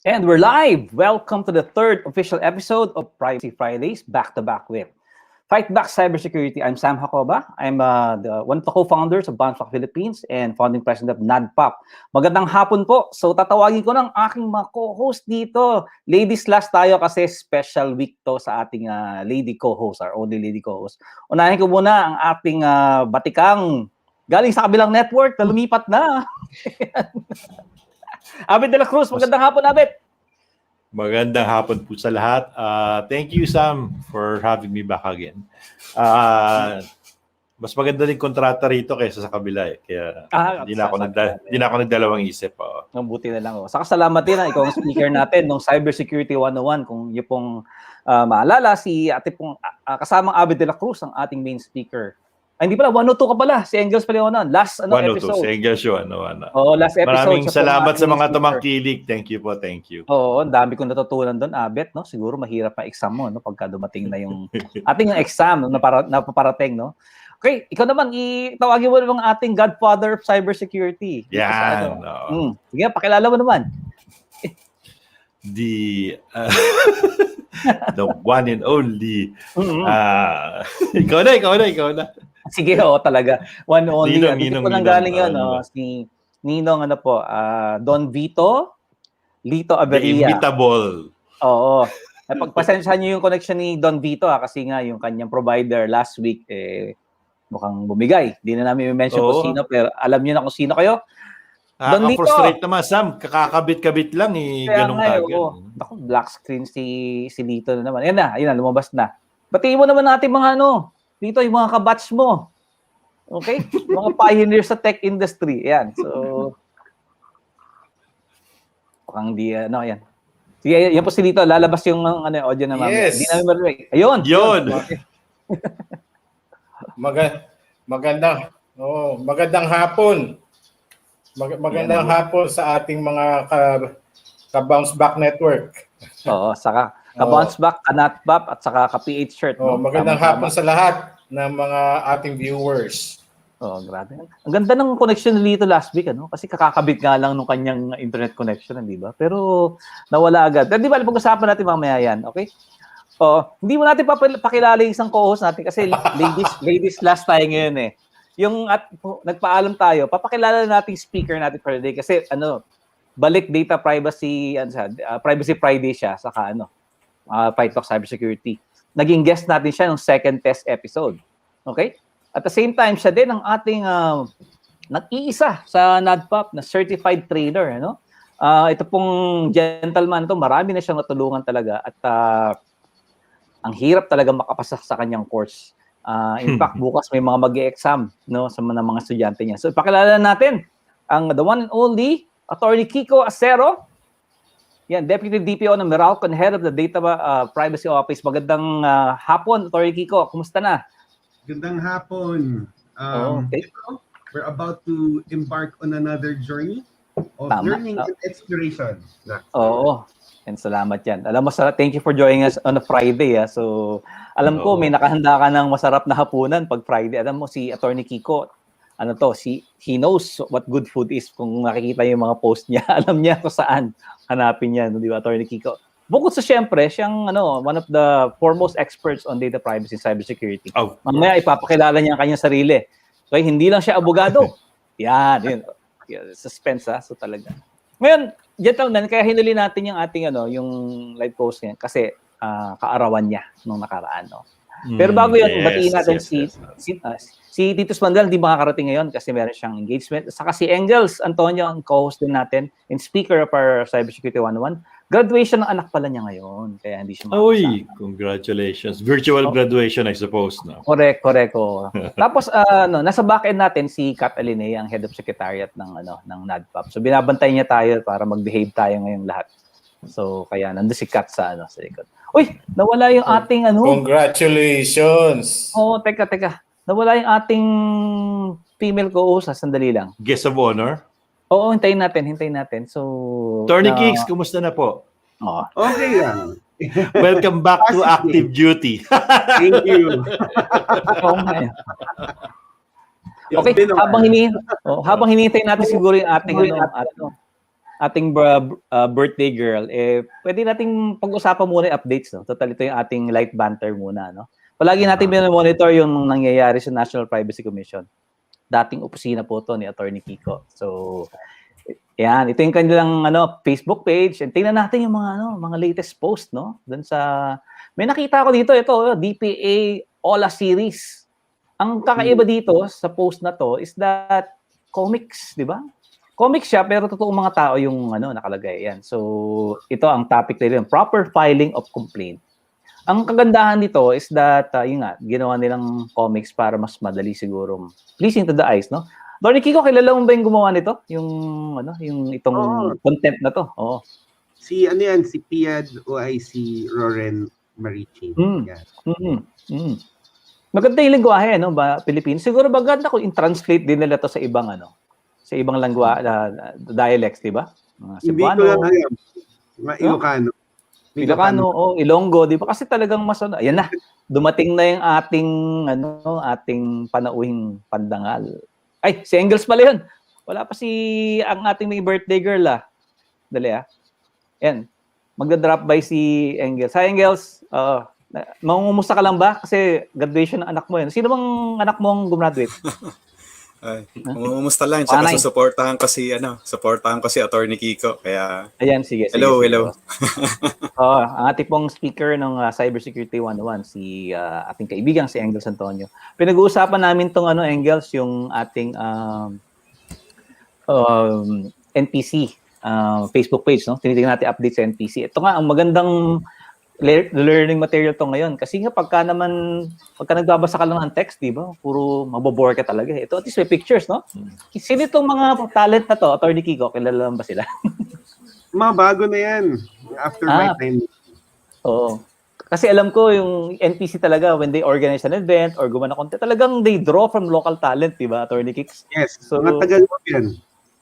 And we're live! Welcome to the third official episode of Privacy Fridays, back-to-back with FightBack Cybersecurity. I'm Sam Jacoba. I'm one of the co-founders of BounceBack Philippines and founding president of NADPOP. Magandang hapon po. So tatawagin ko ng aking mga co-host dito. Ladies last tayo kasi special week to sa ating lady co-host, our only lady co-host. Unahin ko muna ang ating batikang galing sa kabilang network na lumipat na. Abet de la Cruz, magandang hapon, Abet. Magandang hapon po sa lahat. Thank you, Sam, for having me back again. Mas maganda din kontrata rito kaysa sa kabila eh. Kaya hindi na ako nagdalawang isip. Mabuti na lang. Saka salamat din ikaw ang speaker natin nung Cybersecurity 101. Kung yung pong maalala, si ate pong kasamang Abet de la Cruz ang ating main speaker. Ay, hindi pala, 102 ka pala. Si Engels pala yun. Last 102, episode. si Engels yun. Oo, last episode. Maraming salamat sa mga tumangkilik. Thank you po, thank you. Oo, dami kong natutunan doon, Abet. No? Siguro mahirap ang exam mo no? Pagka dumating na yung ating exam na napaparating. No? Okay, ikaw naman, itawagin mo naman ating godfather of cybersecurity. Yan. Sige, pakilala mo naman. The one and only. Ikaw na. Sige, talaga. One only. Ninong, galing yun, si Ninong, Don Vito, Lito Averia. Imbitable. Oo. Pagpasensyahan niyo yung connection ni Don Vito, kasi nga yung kanyang provider last week, mukhang bumigay. Hindi na namin i-mention kung sino, pero alam niyo na kung sino kayo. Don Vito. Frustrate naman, Sam. Kakakabit-kabit lang ganun kagad. Ako, black screen si Lito na naman. Ayun na, lumabas na. Batiin mo naman natin mga dito yung mga kabatch mo. Okay? Mga pioneers sa tech industry. Ayan. So, mukhang yan. Sige, yan po si Lito. Lalabas yung audio na mamaya. Yes. Hindi namin marinig. Ayun. Yun. Okay. Magandang hapon. Magandang hapon sa ating mga ka-BounceBack network. Oo, saka ka-BounceBack, ka-NADPOP, at saka ka-PH-CERT. Magandang hapon sa lahat ng mga ating viewers. Grabe. Ang ganda ng connection ni Lito last week, kasi kakakabit nga lang nung kanyang internet connection, di ba? Pero nawala agad. Pero di ba, pag-usapan natin mamaya yan, okay? Hindi mo natin pakilala yung isang co-host natin kasi ladies last tayo ngayon . Yung nagpaalam tayo, papakilala natin speaker natin for the day kasi balik data privacy Privacy Friday siya saka FightBack Cybersecurity. Naging guest natin siya ng second test episode. Okay? At the same time, siya din ang ating nag-iisa sa NADPOP na certified trainer, ito pong gentleman marami na siyang natulungan talaga at ang hirap talaga makapasa sa kanyang course. In fact, bukas may mga mag-e-exam sa mga estudyante niya. So, ipakilala natin ang the one and only Atty. Kiko Acero. Yan, Deputy DPO ng MERALCO and Head of the Data Privacy Office. Magandang hapon, Atty. Kiko. Kumusta na? Magandang hapon. We're about to embark on another journey of learning and exploration. Oo. And salamat yan. Alam mo, thank you for joining us on a Friday. So, alam ko, may nakahanda ka ng masarap na hapunan pag Friday. Alam mo, si Atty. Kiko, he knows what good food is. Kung makikita yung mga post niya, alam niya kung saan hanapin niya, di ba, Atty. Kiko? Bukod sa siyempre, siyang one of the foremost experts on data privacy and cybersecurity. Mamaya, ipapakilala niya ang kanyang sarili. So, hindi lang siya abogado. Yan. Suspense, So, talaga. Ngayon, gentlemen, kaya hinuli natin yung ating yung live post niya kasi kaarawan niya nung nakaraan. Pero bago yun, batiin natin si Titus Mandal, hindi makakarating ngayon kasi meron siyang engagement. Saka si Engels Antonio, ang co-host din natin and speaker of our Cybersecurity 101. Graduation ng anak pala niya ngayon, kaya hindi siya makakasama. Uy, congratulations. Virtual graduation, I suppose. No? Correct. Tapos, nasa back-end natin si Kat Alinea, ang Head of Secretariat ng NADPOP. So, binabantay niya tayo para mag-behave tayo ngayong lahat. So, kaya nandun si Kat sa likod. Uy, nawala yung ating Congratulations! Teka. Nawala yung ating female co-host. Sandali lang. Guest of honor? Oo, hintayin natin. So, Atty. Kicks, kumusta na po? Okay lang. Welcome back to active duty. Thank you. Okay, habang hinihintay natin siguro yung ating ating birthday girl, pwede nating pag-usapan muna yung updates, no? Total, ito yung ating light banter muna, no? Palagi natin monitor yung nangyayari sa National Privacy Commission. Dating opisina po to ni Atty. Kiko. So, yan, ito yung kanilang Facebook page. And tingnan natin yung mga latest post, no? Doon sa may nakita ko dito, ito, DPA Ola series. Ang kakaiba dito sa post na to is that comics, di ba? Comics siya, pero totoong mga tao yung nakalagay. Yan. So, ito ang topic nila, proper filing of complaint. Ang kagandahan dito is that, yun nga, ginawa nilang comics para mas madali siguro pleasing to the eyes, no? Atty. Kiko, kilala mo ba yung gumawa nito? Yung itong content na to? Oo. Si Piad OIC Roren Marichi. Maganda yung lingwahe, no? Philippine. Siguro maganda kung in-translate din nila to sa ibang sa ibang dialects, di ba? Hindi ko lang alam. Ilocano. Ilocano, Ilonggo, di ba? Kasi talagang mas ayan na. Dumating na yung ating panauhing pandangal. Ay, si Engels pala yun. Wala pa ang ating may birthday girl, Dali, Yan. Magda-drop by si Engels. Hi, Engels. Mangungumusta ka lang ba? Kasi graduation ng anak mo yun. Sino bang anak mong gumraduate? Umumusta lang, tsaka susuportahan ko si Atty. Kiko, kaya ayan, sige. Hello. Ang ating pong speaker ng Cybersecurity 101, si ating kaibigan si Engels Antonio. Pinag-uusapan namin tong Engels, yung ating NPC Facebook page, no? Tinitingnan natin update sa NPC. Ito nga ang magandang learning material to ngayon. Kasi nga pagka nagbabasa ka lang ng text, di ba? Puro mabobore ka talaga. Ito at least may pictures, no? Sino itong mga talent na to? Atty. Kiko, kilala lang ba sila? Mga bago na yan. After my time. Oo. Kasi alam ko yung NPC talaga, when they organize an event or gumawa ng content, talagang they draw from local talent, di ba, Atty. Kicks? Yes. So, mga tagal mo yan.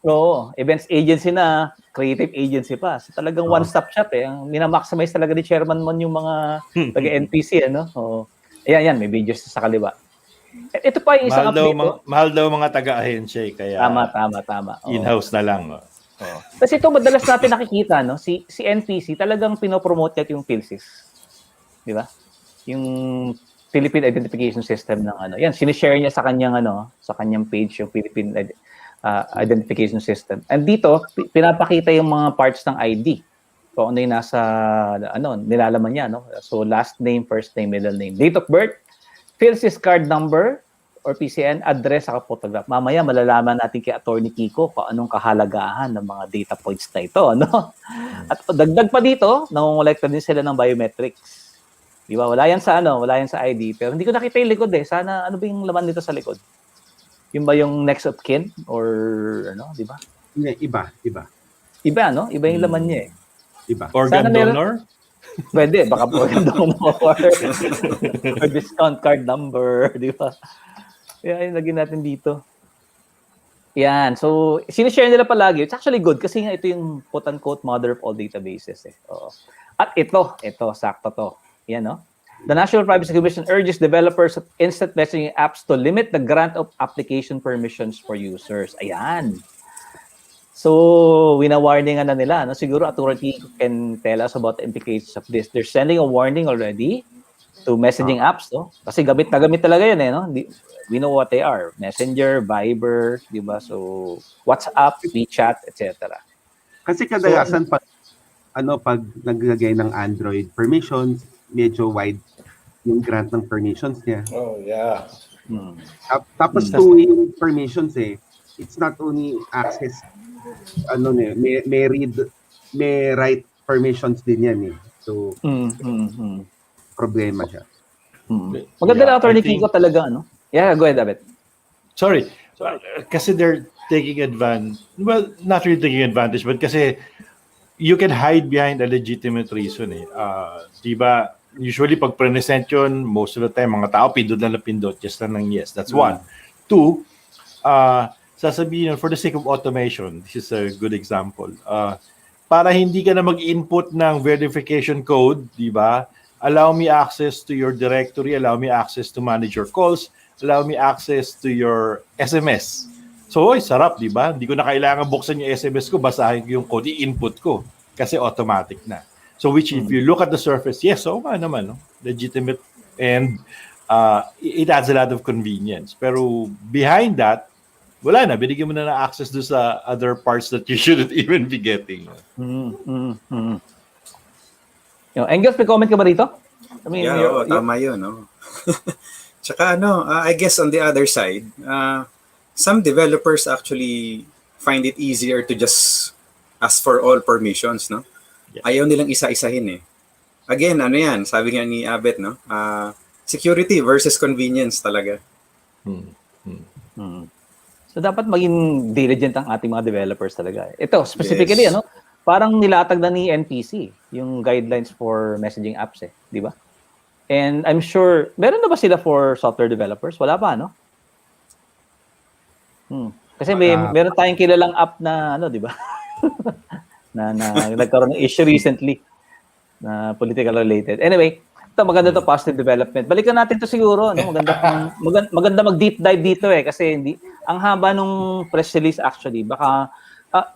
Oo. Events agency na, creative agency pa. So, talagang one-stop shop Ang minamaximize talaga ni Chairman Mon yung mga taga-NPC, Oo. Ayan, may videos sa kaliwa. Ito pa yung isang update. Mahal daw mga taga-ahensya kaya Tama. In-house na lang. Kasi ito madalas natin nakikita, no? Si NPC talagang pinopromote niya yung PhilSys. Di ba? Yung Philippine Identification System ng Yan, sinishare niya sa kanyang page yung Philippine Identification System. And dito, pinapakita yung mga parts ng ID. So, ano yung nasa, nilalaman niya, no? So, last name, first name, middle name, date of birth, PhilSys card number, or PCN, address, saka photograph. Mamaya, malalaman natin kay Atty. Kiko kung anong kahalagahan ng mga data points na ito, At dagdag pa dito, nangongolekta din sila ng biometrics. Di ba? Wala yan sa ID. Pero hindi ko nakita yung likod Sana, ano ba yung laman dito sa likod? Yung ba yung next of kin? Or di ba? Iba. Iba, no? Iba yung laman niya Iba. Organ donor? Pwede. Baka organ donor. Or discount card number. Di ba? Yan, lagyan natin dito. Yan. So, sinishare nila palagi. It's actually good kasi nga ito yung quote-unquote mother of all databases. Oo. At ito, sakto to. Yan, no? The National Privacy Commission urges developers of instant messaging apps to limit the grant of application permissions for users. Ayan. So, wina-warningan na nila. Siguro, Atty. can tell us about the implications of this. They're sending a warning already to messaging apps, Kasi gamit na gamit talaga yun, no? We know what they are. Messenger, Viber, di ba? So, WhatsApp, WeChat, etc. Kasi kadalasan pag naglagay ng Android permissions, medyo wide yung grant ng permissions niya. Oh, yeah. Tapos two-way permissions It's not only access, may read, may write permissions din yan So, problema siya. Maganda na Atty. Kiko talaga, Yeah, go ahead, Abet. Sorry. Kasi they're taking advantage. Well, not really taking advantage, but kasi you can hide behind a legitimate reason Diba? Usually, pag present yun, most of the time, mga tao, pindot lang na pindot, yes lang ng yes. That's one. Two, sasabihin, for the sake of automation, this is a good example. Para hindi ka na mag-input ng verification code, di ba? Allow me access to your directory, allow me access to manage your calls, allow me access to your SMS. So, sarap, di ba? Hindi ko na kailangan buksan yung SMS ko, basahin ko yung code, i-input ko. Kasi automatic na. So, which if you look at the surface, yes, naman, no? Legitimate. And it adds a lot of convenience. Pero behind that, wala na. Binigyan mo na ng access doon sa other parts that you shouldn't even be getting. Engels, may comment ka ba rito? I mean, tama yun, no? Tsaka I guess on the other side, some developers actually find it easier to just ask for all permissions, no? Yeah. Ayaw nilang isa-isahin eh. Again, yan, sabi nga ni Abet, no? Security versus convenience talaga. So dapat maging diligent ang ating mga developers talaga. Ito, specifically, parang nilatag na ni NPC yung guidelines for messaging apps di ba? And I'm sure, meron na ba sila for software developers? Wala pa, no? Kasi meron tayong kilalang app na, di ba? na nagkaroon ng issue recently na political related. Anyway, ito, maganda to, positive development. Balikan natin to siguro, maganda mag-deep dive dito kasi ang haba nung press release actually, baka,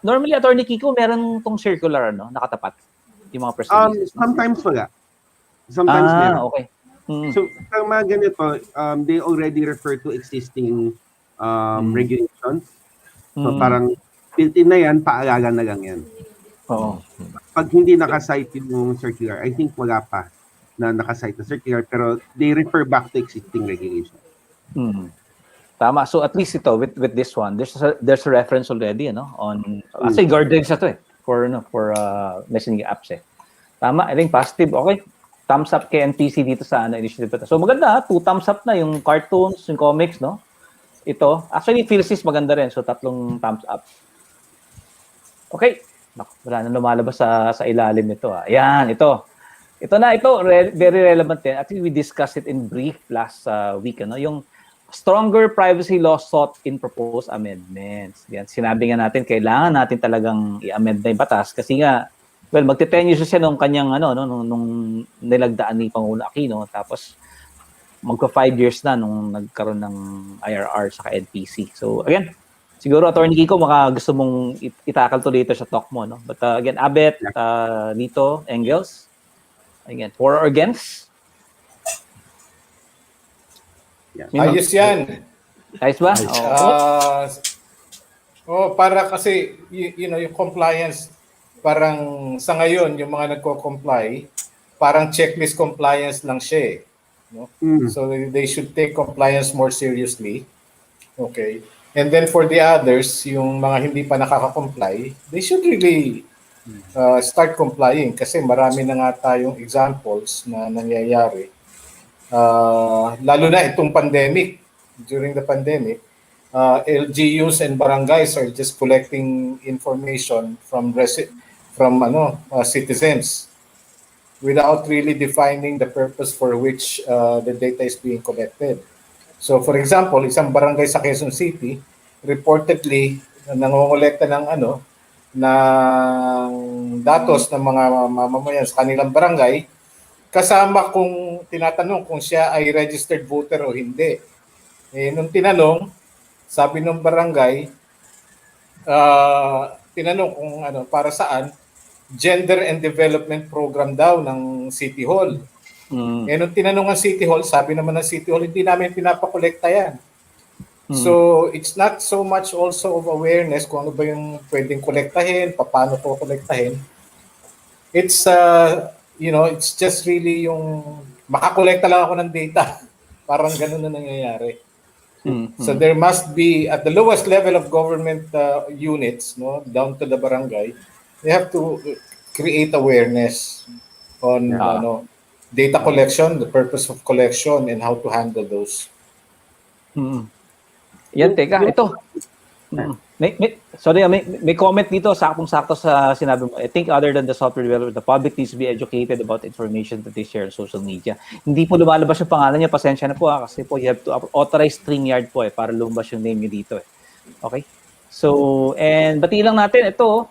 normally, Atty. Kiko, meron tong circular, nakatapat, yung mga press releases. Sometimes wala. Sometimes meron. Okay. So, ang mga ganito, they already refer to existing regulations. So, parang built-in na yan, paalagan na lang yan. Oo. Pag hindi nakasite yung circular, I think wala pa na nakasite na circular, pero they refer back to existing regulations. Tama. So at least ito with this one, there's a reference already, on actually guardrails na to for messaging apps Tama. I think positive. Okay. Thumbs up kay NPC dito sa initiative ito. So maganda, 2 thumbs up na yung cartoons, yung comics, no? Ito. Actually, Philsys maganda rin. So 3 thumbs up. Okay. Wala na lumalabas sa ilalim nito. Ayan, ito. Ito na, very relevant din. Actually, we discussed it in brief last week, yung stronger privacy laws sought in proposed amendments. Yan, sinabi nga natin, kailangan natin talagang i-amend na yung batas kasi nga, magte-10 years siya nung kanyang, nung nilagdaan ni Pangulo Aquino, tapos magka-5 years na nung nagkaroon ng IRR sa NPC. So, again, siguro, Atty. Kiko, gusto mong itakal to later sa talk mo, no? But again, Abet, Lito, Engels, again, for or against? Ayos yan. Ayos ba? Para kasi, yung compliance, parang sa ngayon, yung mga nagko-comply, parang checklist compliance lang siya no? So they should take compliance more seriously. Okay. And then for the others, yung mga hindi pa nakaka-comply, they should really start complying kasi marami na nga tayong examples na nangyayari. Lalo na itong pandemic. During the pandemic, LGUs and barangays are just collecting information from citizens without really defining the purpose for which the data is being collected. So for example, isang barangay sa Quezon City reportedly nangongolekta ng datos ng mga mamamayan sa kanilang barangay kasama kung tinatanong kung siya ay registered voter o hindi. Nung tinanong, sabi ng barangay, tinanong kung para saan, Gender and Development Program daw ng City Hall. Nung tinanong ang City Hall, sabi naman ng City Hall, hindi namin pinapakolekta yan. So, it's not so much also of awareness kung ano ba yung pwedeng kolektahin, paano ko kolektahin. It's, it's just really yung makakolekta lang ako ng data. Parang ganun na nangyayari. So, there must be, at the lowest level of government units, down to the barangay, they have to create awareness on data collection, the purpose of collection, and how to handle those. Yan, teka, ito. May comment dito, saktong-sakto sa sinabi mo. I think other than the software developer, the public needs to be educated about information that they share on social media. Hindi po lumalabas yung pangalan niya, pasensya na po kasi po you have to authorize StreamYard po para lumabas yung name niyo dito Okay? So, and bati lang natin, ito,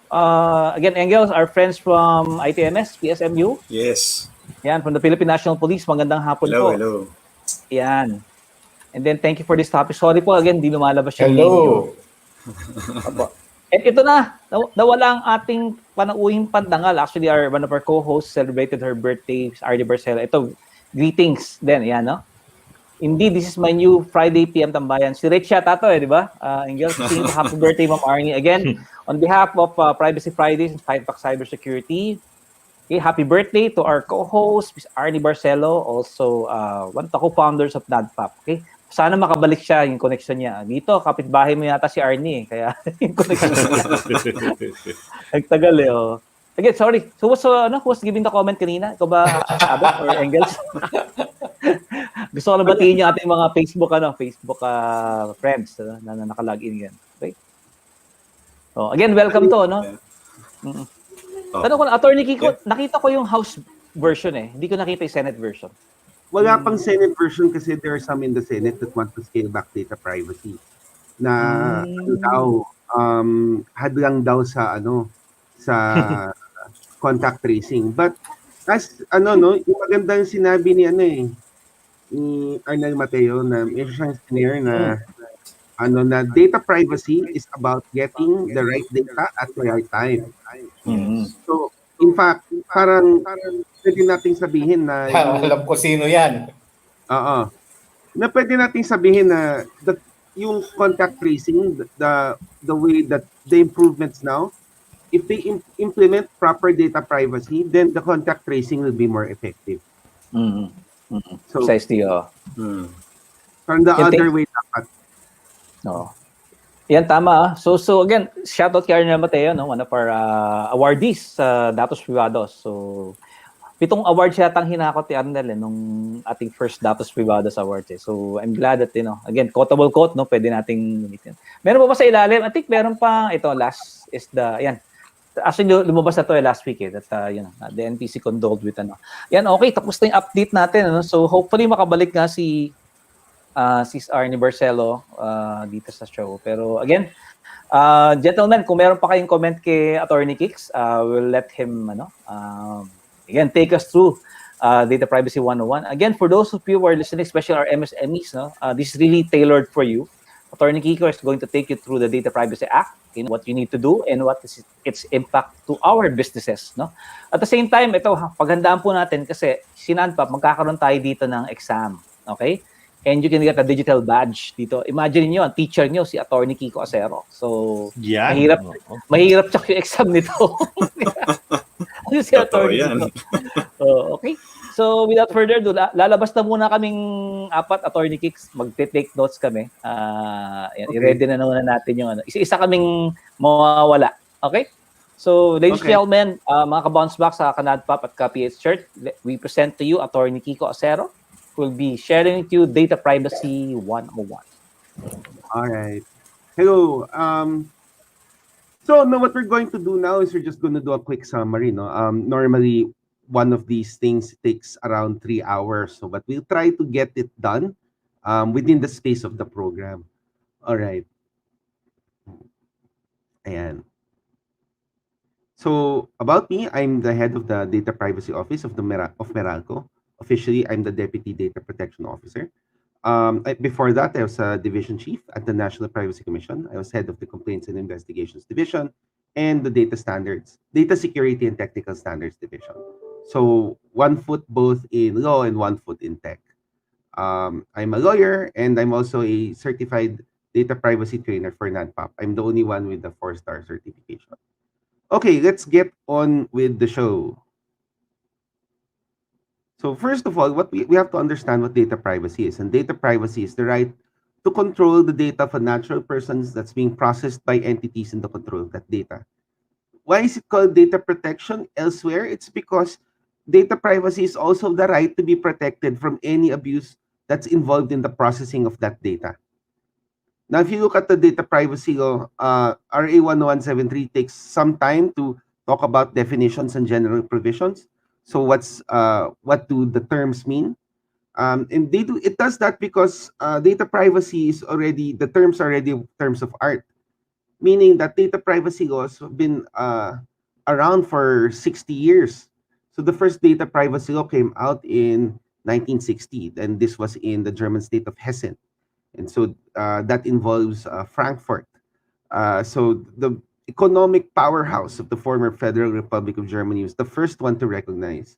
again, Engels, our friends from ITMS, PSMU. Yes. Yan, from the Philippine National Police, magandang hapon po. Hello. Yan. And then, thank you for this topic. Sorry po, again, di lumalabas yung name niyo. Opo. At ito na, nawala ang ating panauhing pandangal. Actually, one of our co-hosts celebrated her birthday, Arnie Barcelo. Ito, greetings din, yan, no? Indeed, this is my new Friday PM Tambayan. Si Rich yata to, di ba? Angel, happy birthday, Ma'am Arnie. Again, on behalf of Privacy Fridays and FightBack Cybersecurity, okay, happy birthday to our co-host, Ms. Arnie Barcelo, also one of the co-founders of NADPOP. Okay? Sana makabalik siya yung connection niya. Dito, kapitbahay mo yata si Arnie. Kaya yung connection niya. Nagtagal eh. Oh. Again, sorry. So, who was giving the comment kanina? Ikaw ba, Abet or Engels? Gusto ko na batiin yung ating mga Facebook friends na nakalagin yan. Okay? So, again, welcome to, no? Tanong ko na, Atty. Kiko, nakita ko yung House version eh. Hindi ko nakita yung Senate version. Wala pang Senate version kasi there are some in the Senate that want to scale back data privacy. Na hadlang daw sa contact tracing. But as yung magandang sinabi ni ni Arnel Mateo na may siyang senior na na data privacy is about getting the right data at the right time. So in fact, parang pwede nating sabihin na alam ko sino yan. Na pwede nating sabihin na yung contact tracing, the way that the improvements now, if they implement proper data privacy, then the contact tracing will be more effective. So, precisely, from the other way dapat. No. Yan, tama. So again, shout out kay Arnel Mateo, no? One of our awardees sa Datos Privados. So, 7 awards yata ang hinakot ni Arnel nung ating first Datos Privados Awards. So, I'm glad that, again, quotable quote, no? Pwede nating gamitin. Meron pa ba sa ilalim? I think meron pa, ito, last is the, actually, lumabas na to last week that, the NPC condoled with, Yan, okay, tapos na yung update natin, So, hopefully, makabalik nga si Arnie Barcelo dito sa show. Pero again, gentlemen, kung meron pa kayong comment kay Atty. Kicks, we'll let him again take us through Data Privacy 101. Again, for those of you who are listening, especially our MSMEs, this is really tailored for you. Atty. Kiko is going to take you through the Data Privacy Act, what you need to do and what is its impact to our businesses. At the same time, ito, paghandaan po natin kasi sinanpa, magkakaroon tayo dito ng exam. Okay? And you can get a digital badge dito. Imagine niyo, ang teacher niyo si Atty. Kiko Acero. So, mahirap check yung exam nito. Si Atty. Okay. So, without further ado, lalabas na muna kaming 4 Atty. Kicks. Magte-take notes kami. I-ready na muna natin yung isa-isa kaming mawawala. Okay? So, ladies and gentlemen, mga ka-BounceBack sa NADPOP at PH-CERT, we present to you Atty. Kiko Acero, will be sharing with you Data Privacy 101. All right. Hello. So now what we're going to do now is we're just going to do a quick summary. Normally, one of these things takes around 3 hours. But we'll try to get it done within the space of the program. All right. Ayan. So about me, I'm the head of the Data Privacy Office of MERALCO. Officially, I'm the Deputy Data Protection Officer. Before that, I was a Division Chief at the National Privacy Commission. I was head of the Complaints and Investigations Division and the Data Security and Technical Standards Division. So 1 foot both in law and 1 foot in tech. I'm a lawyer and I'm also a certified data privacy trainer for NADPOP. I'm the only one with the 4-star certification. Okay, let's get on with the show. So first of all, what we have to understand what data privacy is. And data privacy is the right to control the data of a natural persons that's being processed by entities in the control of that data. Why is it called data protection elsewhere? It's because data privacy is also the right to be protected from any abuse that's involved in the processing of that data. Now, if you look at the data privacy law, RA 10173 takes some time to talk about definitions and general provisions. So what do the terms mean? And it does that because data privacy is already, the terms are already terms of art, meaning that data privacy laws have been around for 60 years. So the first data privacy law came out in 1960, and this was in the German state of Hessen. And so that involves Frankfurt. So the economic powerhouse of the former Federal Republic of Germany was the first one to recognize.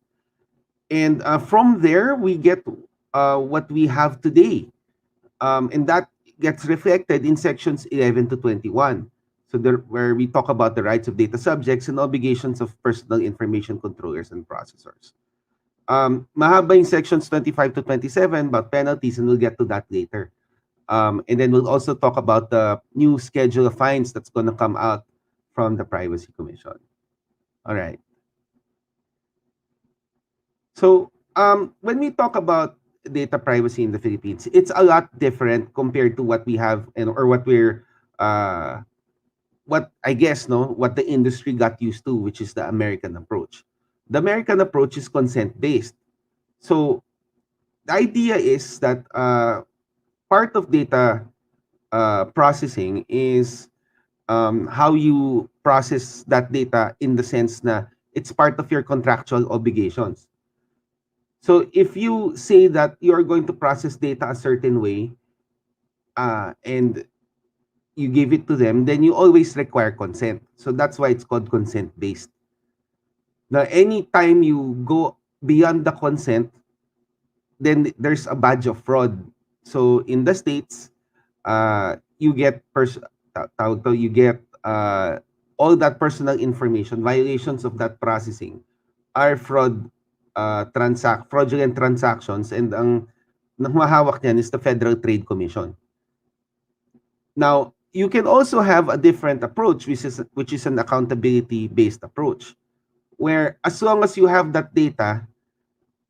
And from there, we get what we have today. And that gets reflected in sections 11 to 21. So there, where we talk about the rights of data subjects and obligations of personal information controllers and processors. Mahaba yung sections 25 to 27 about penalties, and we'll get to that later. And then we'll also talk about the new schedule of fines that's going to come out from the Privacy Commission. All right. So when we talk about data privacy in the Philippines, it's a lot different compared to what we have or what we're what I guess what the industry got used to, which is the American approach. The American approach is consent based. So the idea is that part of data processing is how you process that data in the sense na it's part of your contractual obligations. So if you say that you're going to process data a certain way and you give it to them, then you always require consent. So that's why it's called consent-based. Now, anytime you go beyond the consent, then there's a badge of fraud. So in the States, you get all that personal information, violations of that processing are fraudulent transactions, and ang mahawak niyan is the Federal Trade Commission. Now, you can also have a different approach, which is an accountability-based approach, where as long as you have that data,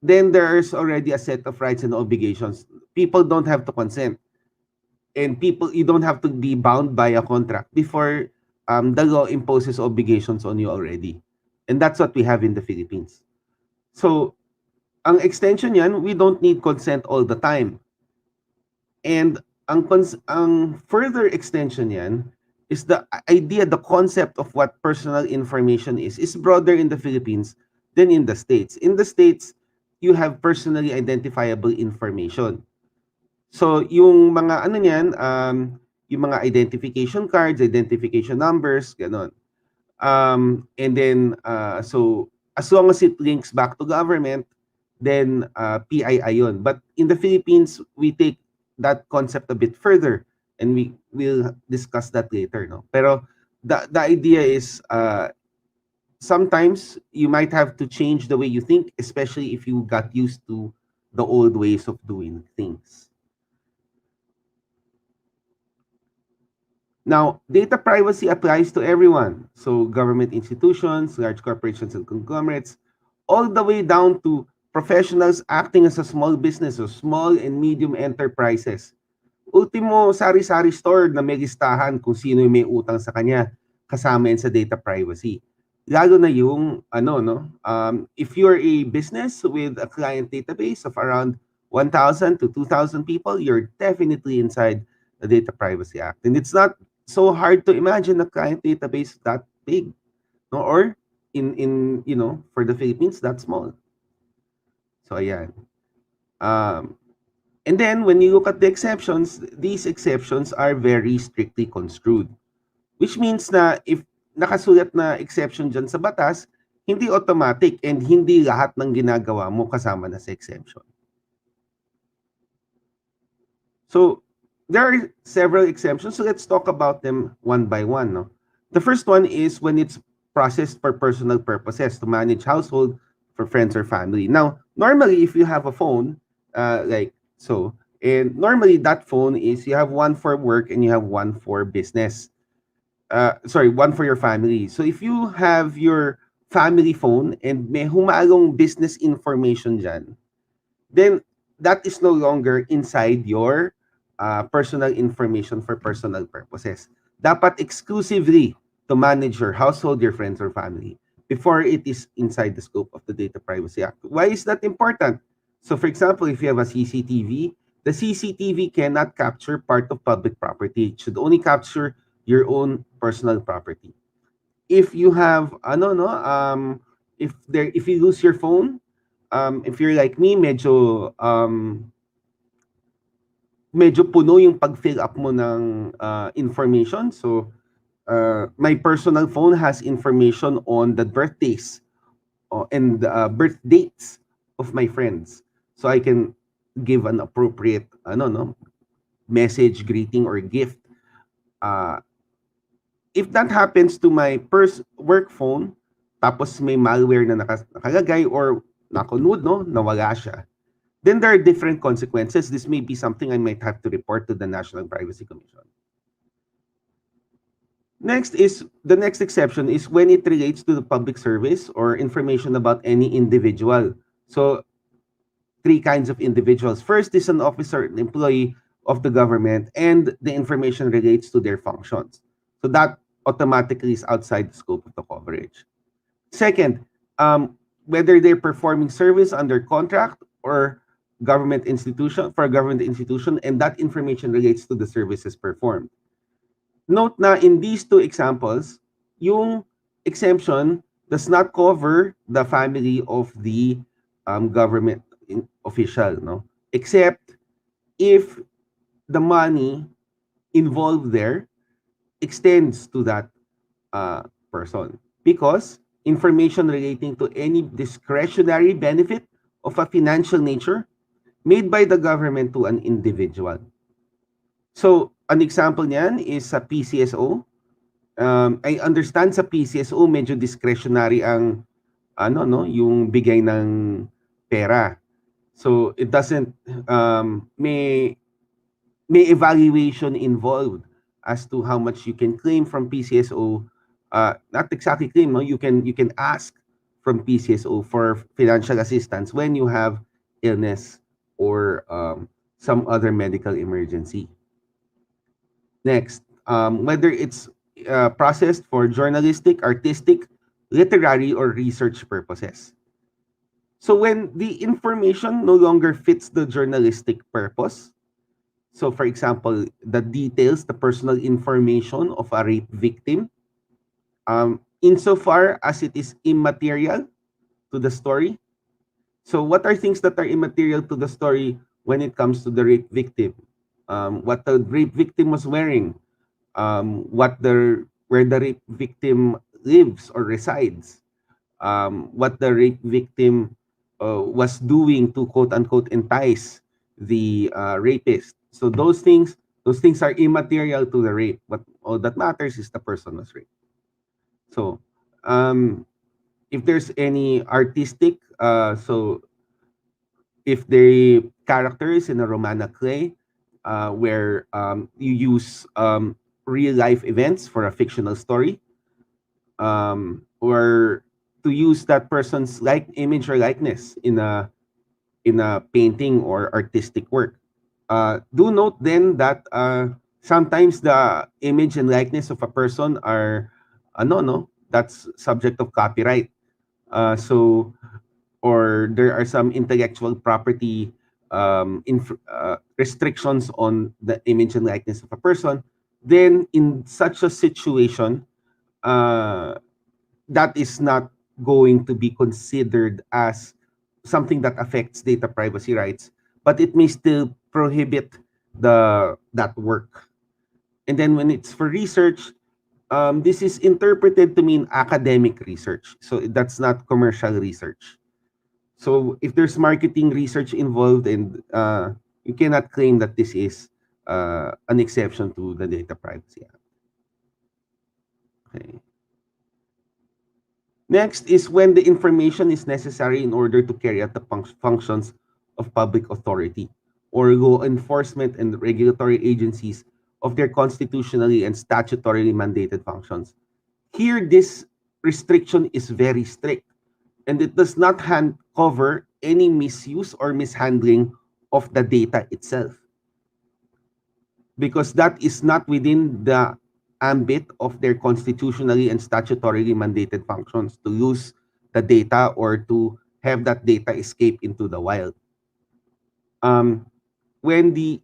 then there's already a set of rights and obligations. People don't have to consent, and you don't have to be bound by a contract before the law imposes obligations on you already. And that's what we have in the Philippines. So, ang extension yan, we don't need consent all the time. And ang further extension yan is the idea, the concept of what personal information is broader in the Philippines than in the States. In the States, you have personally identifiable information. So, yung mga yung mga identification cards, identification numbers, ganon. And then, so, as long as it links back to government, then PII yun. But in the Philippines, we take that concept a bit further, and we will discuss that later. No? Pero the idea is sometimes you might have to change the way you think, especially if you got used to the old ways of doing things. Now, data privacy applies to everyone. So government institutions, large corporations and conglomerates, all the way down to professionals acting as a small business or small and medium enterprises. Ultimo, sari-sari store na may listahan kung sino yung may utang sa kanya, kasama yan sa data privacy. Lalo na yung, if you're a business with a client database of around 1,000 to 2,000 people, you're definitely inside the Data Privacy Act. And it's not so hard to imagine a client database that big, no? Or in for the Philippines, that small. So ayan. And then when you look at the exceptions, these exceptions are very strictly construed, which means na if nakasulat na exception dyan sa batas, hindi automatic and hindi lahat ng ginagawa mo kasama na sa exception. So there are several exemptions, so let's talk about them one by one. No? The first one is when it's processed for personal purposes, to manage household, for friends or family. Now, normally, if you have a phone, like so, and normally that phone is, you have one for work and you have one for business. One for your family. So if you have your family phone and may humalong business information dyan, then that is no longer inside your personal information for personal purposes. Dapat exclusively to manage your household, your friends, or family before it is inside the scope of the Data Privacy Act. Why is that important? So for example, if you have a CCTV, the CCTV cannot capture part of public property. It should only capture your own personal property. If you have, if you lose your phone, if you're like me, medyo puno yung pag-fill up mo ng information. So my personal phone has information on the birthdays and birth dates of my friends, so I can give an appropriate message, greeting, or gift. If that happens to my work phone, tapos may malware na nakalagay or nakunod, nawala siya, then there are different consequences. This may be something I might have to report to the National Privacy Commission. The next exception is when it relates to the public service or information about any individual. So, three kinds of individuals. First is an officer, an employee of the government, and the information relates to their functions. So that automatically is outside the scope of the coverage. Second, whether they're performing service under contract or government institution, for a government institution, and that information relates to the services performed. Note na in these two examples, yung exemption does not cover the family of the government official, except if the money involved there extends to that person, because information relating to any discretionary benefit of a financial nature made by the government to an individual. So, an example niyan is sa PCSO. I understand sa PCSO medyo discretionary ang yung bigay ng pera. So it doesn't may evaluation involved as to how much you can claim from PCSO. Not exactly claim, you can ask from PCSO for financial assistance when you have illness or some other medical emergency. Next, whether it's processed for journalistic, artistic, literary, or research purposes. So when the information no longer fits the journalistic purpose, so for example, the details, the personal information of a rape victim, insofar as it is immaterial to the story. So what are things that are immaterial to the story when it comes to the rape victim? What the rape victim was wearing, where the rape victim lives or resides, what the rape victim was doing to quote unquote entice the rapist. So those things are immaterial to the rape. What all that matters is the person was raped. So if there's any artistic, so if the character is in a Romana play, where you use real life events for a fictional story, or to use that person's image or likeness in a painting or artistic work. Do note then that sometimes the image and likeness of a person are that's subject of copyright. So or there are some intellectual property restrictions on the image and likeness of a person, then in such a situation, that is not going to be considered as something that affects data privacy rights, but it may still prohibit that work. And then when it's for research, this is interpreted to mean academic research. So that's not commercial research. So if there's marketing research involved, and you cannot claim that this is an exception to the Data Privacy Act. Okay. Next is when the information is necessary in order to carry out the functions of public authority or law enforcement and regulatory agencies of their constitutionally and statutorily mandated functions. Here, this restriction is very strict, and it does not cover any misuse or mishandling of the data itself, because that is not within the ambit of their constitutionally and statutorily mandated functions to use the data or to have that data escape into the wild. When the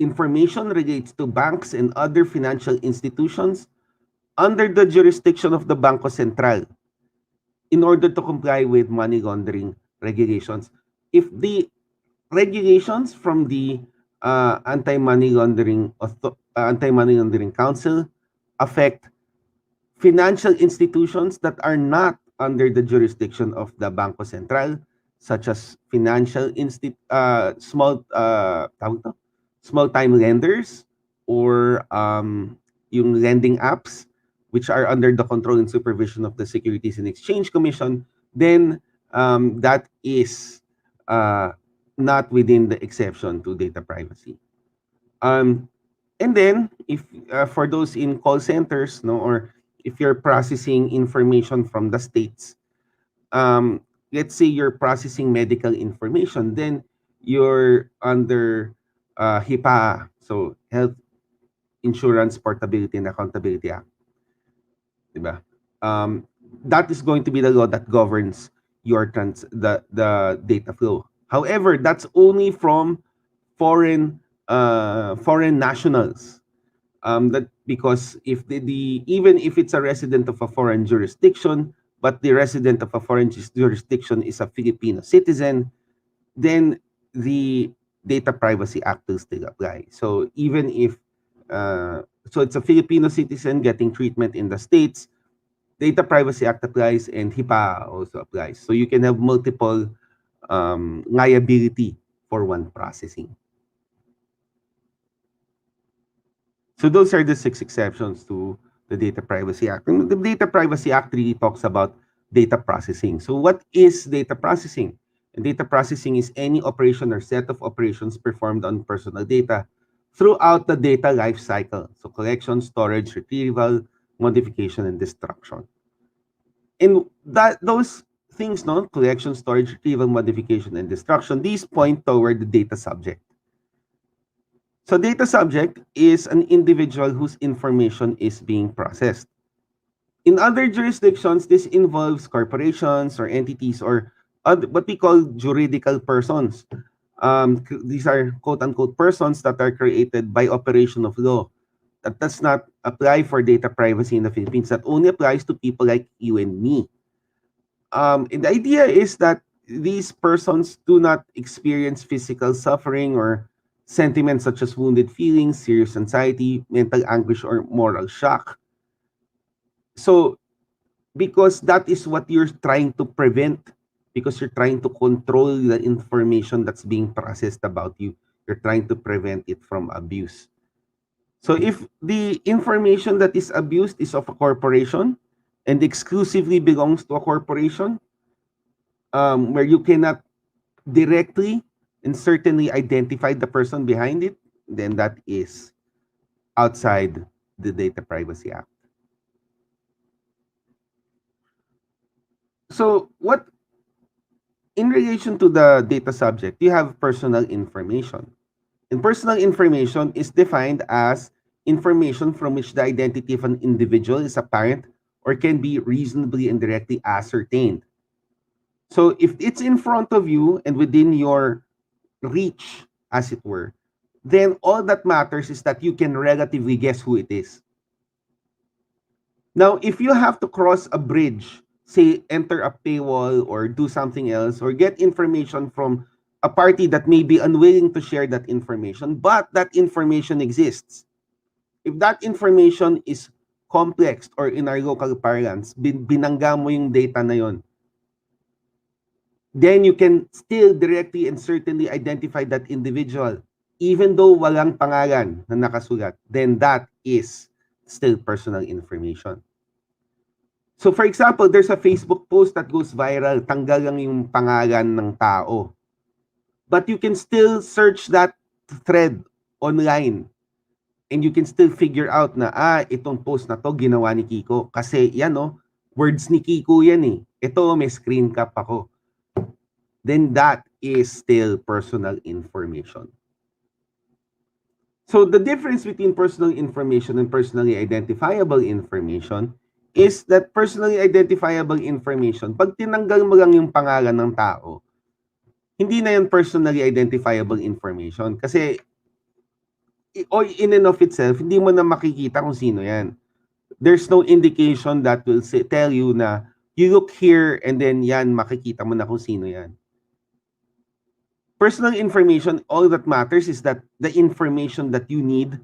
information relates to banks and other financial institutions under the jurisdiction of the Bangko Sentral, in order to comply with money laundering regulations. If the regulations from the Anti-Money Laundering Council affect financial institutions that are not under the jurisdiction of the Bangko Sentral, such as small time lenders, or yung lending apps which are under the control and supervision of the Securities and Exchange Commission, then that is not within the exception to data privacy. And then, if for those in call centers, no, or if you're processing information from the states, let's say you're processing medical information, then you're under HIPAA, so Health Insurance Portability and Accountability Act. Diba? That is going to be the law that governs your the data flow. However, that's only from foreign nationals. That because if even if it's a resident of a foreign jurisdiction, but the resident of a foreign jurisdiction is a Filipino citizen, then the Data Privacy Act will still apply. So even if so it's a Filipino citizen getting treatment in the States, Data Privacy Act applies and HIPAA also applies. So you can have multiple liability for one processing. So those are the 6 exceptions to the Data Privacy Act. And the Data Privacy Act really talks about data processing. So what is data processing? And data processing is any operation or set of operations performed on personal data throughout the data life cycle. So collection, storage, retrieval, modification, and destruction. And those things, no, collection, storage, retrieval, modification, and destruction, these point toward the data subject. So data subject is an individual whose information is being processed. In other jurisdictions, this involves corporations or entities or what we call juridical persons. These are quote-unquote persons that are created by operation of law. That does not apply for data privacy in the Philippines. That only applies to people like you and me. And the idea is that these persons do not experience physical suffering or sentiments such as wounded feelings, serious anxiety, mental anguish, or moral shock. So, because that is what you're trying to prevent, because you're trying to control the information that's being processed about you, you're trying to prevent it from abuse. So if the information that is abused is of a corporation and exclusively belongs to a corporation, where you cannot directly and certainly identify the person behind it, then that is outside the Data Privacy Act. So what, in relation to the data subject, you have personal information. And personal information is defined as information from which the identity of an individual is apparent or can be reasonably and directly ascertained. So if it's in front of you and within your reach, as it were, then all that matters is that you can relatively guess who it is. Now, if you have to cross a bridge, say enter a paywall or do something else or get information from a party that may be unwilling to share that information, but that information exists. If that information is complex, or in our local parlance, binangga mo yung data na yon, then you can still directly and certainly identify that individual, even though walang pangalan na nakasulat, then that is still personal information. So for example, there's a Facebook post that goes viral, tanggal lang yung pangalan ng tao. But you can still search that thread online and you can still figure out na, itong post na to ginawa ni Kiko. Kasi yan, words ni Kiko yan eh. Ito, may screen cap ako. Then that is still personal information. So the difference between personal information and personally identifiable information is that personally identifiable information, pag tinanggal mo lang yung pangalan ng tao, hindi na yan personally identifiable information. Kasi in and of itself, hindi mo na makikita kung sino yan. There's no indication that will tell you na you look here and then yan, makikita mo na kung sino yan. personal information, all that matters is that the information that you need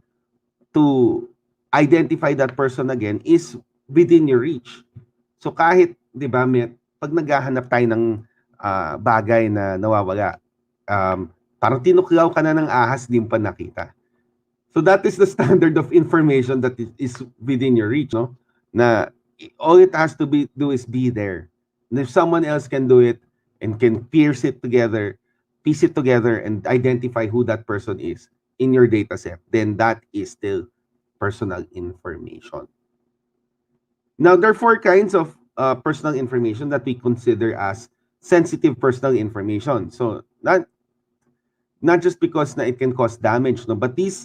to identify that person again is within your reach. So kahit, di ba, pag naghahanap tayo ng bagay na nawawala, parang tinuklaw ka na ng ahas, di mo pa nakita. So that is the standard of information that is within your reach, no? Na all it has to do is be there. And if someone else can do it and can piece it together, and identify who that person is in your data set, then that is still personal information. Now, there are 4 kinds of personal information that we consider as sensitive personal information. So not just because na it can cause damage, no, but these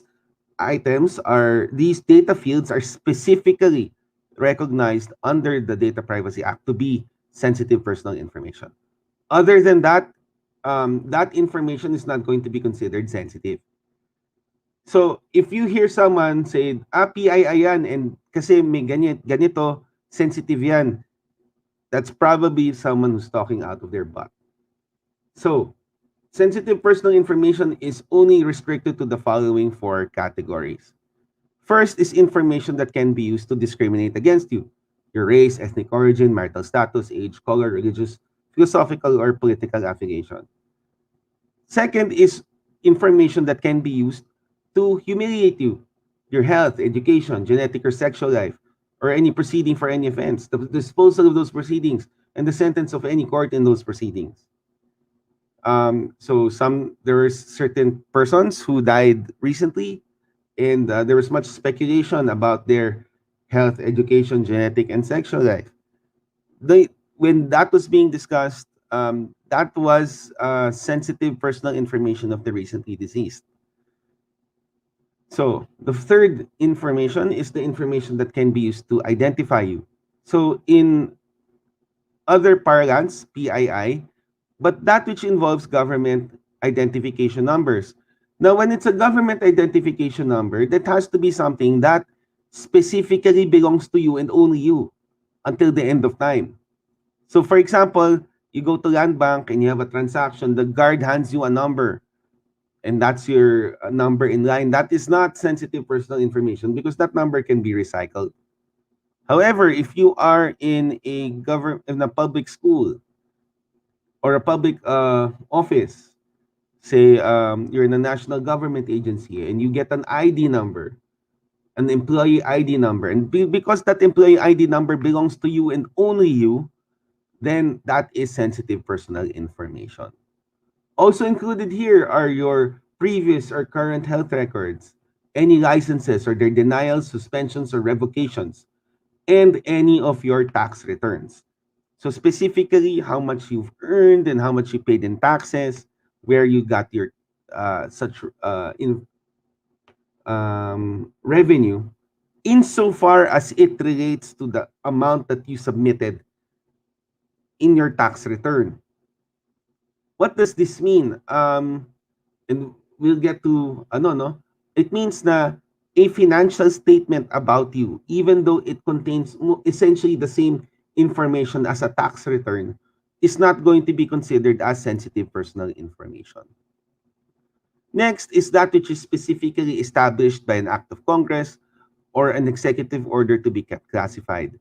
data fields are specifically recognized under the Data Privacy Act to be sensitive personal information. Other than that, that information is not going to be considered sensitive. So if you hear someone say, PII yan, and kasi may ganito, sensitive yan, that's probably someone who's talking out of their butt. So sensitive personal information is only restricted to the following 4 categories. First is information that can be used to discriminate against you: your race, ethnic origin, marital status, age, color, religious, philosophical, or political affiliation. Second is information that can be used to humiliate you: your health, education, genetic or sexual life, or any proceeding for any offense, the disposal of those proceedings, and the sentence of any court in those proceedings. So there were certain persons who died recently, and there was much speculation about their health, education, genetic, and sexual life. When that was being discussed, that was sensitive personal information of the recently deceased. So the third information is the information that can be used to identify you. So in other parlance, PII, but that which involves government identification numbers. Now, when it's a government identification number, that has to be something that specifically belongs to you and only you until the end of time. So for example, you go to Land Bank and you have a transaction, the guard hands you a number, and that's your number in line. That is not sensitive personal information because that number can be recycled. However, if you are in a public school or a public office, say you're in a national government agency and you get an ID number, an employee ID number, and because that employee ID number belongs to you and only you, then that is sensitive personal information. Also included here are your previous or current health records, any licenses or their denials, suspensions, or revocations, and any of your tax returns. So specifically, how much you've earned and how much you paid in taxes, where you got your revenue, insofar as it relates to the amount that you submitted in your tax return. What does this mean? And we'll get to it means na a financial statement about you, even though it contains essentially the same information as a tax return, is not going to be considered as sensitive personal information. Next is that which is specifically established by an act of Congress or an executive order to be kept classified.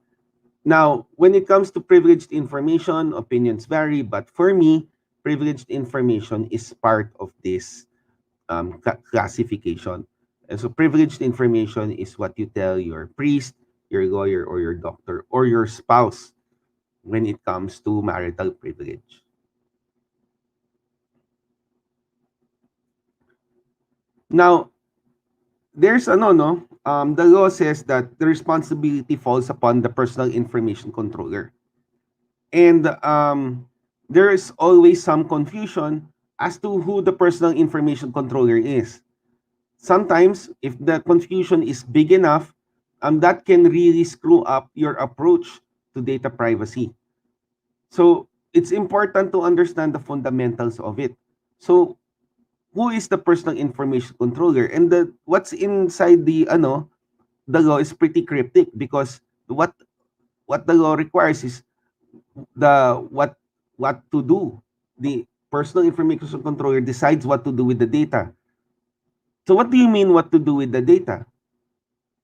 Now, when it comes to privileged information, opinions vary, but for me, privileged information is part of this classification. And so privileged information is what you tell your priest, your lawyer, or your doctor, or your spouse when it comes to marital privilege. Now, there's the law says that the responsibility falls upon the personal information controller. And there is always some confusion as to who the personal information controller is. Sometimes, if the confusion is big enough, that can really screw up your approach to data privacy. So it's important to understand the fundamentals of it. So who is the personal information controller? And what's inside the law is pretty cryptic, because what the law requires is what to do. personal information controller decides what to do with the data. So what do you mean what to do with the data?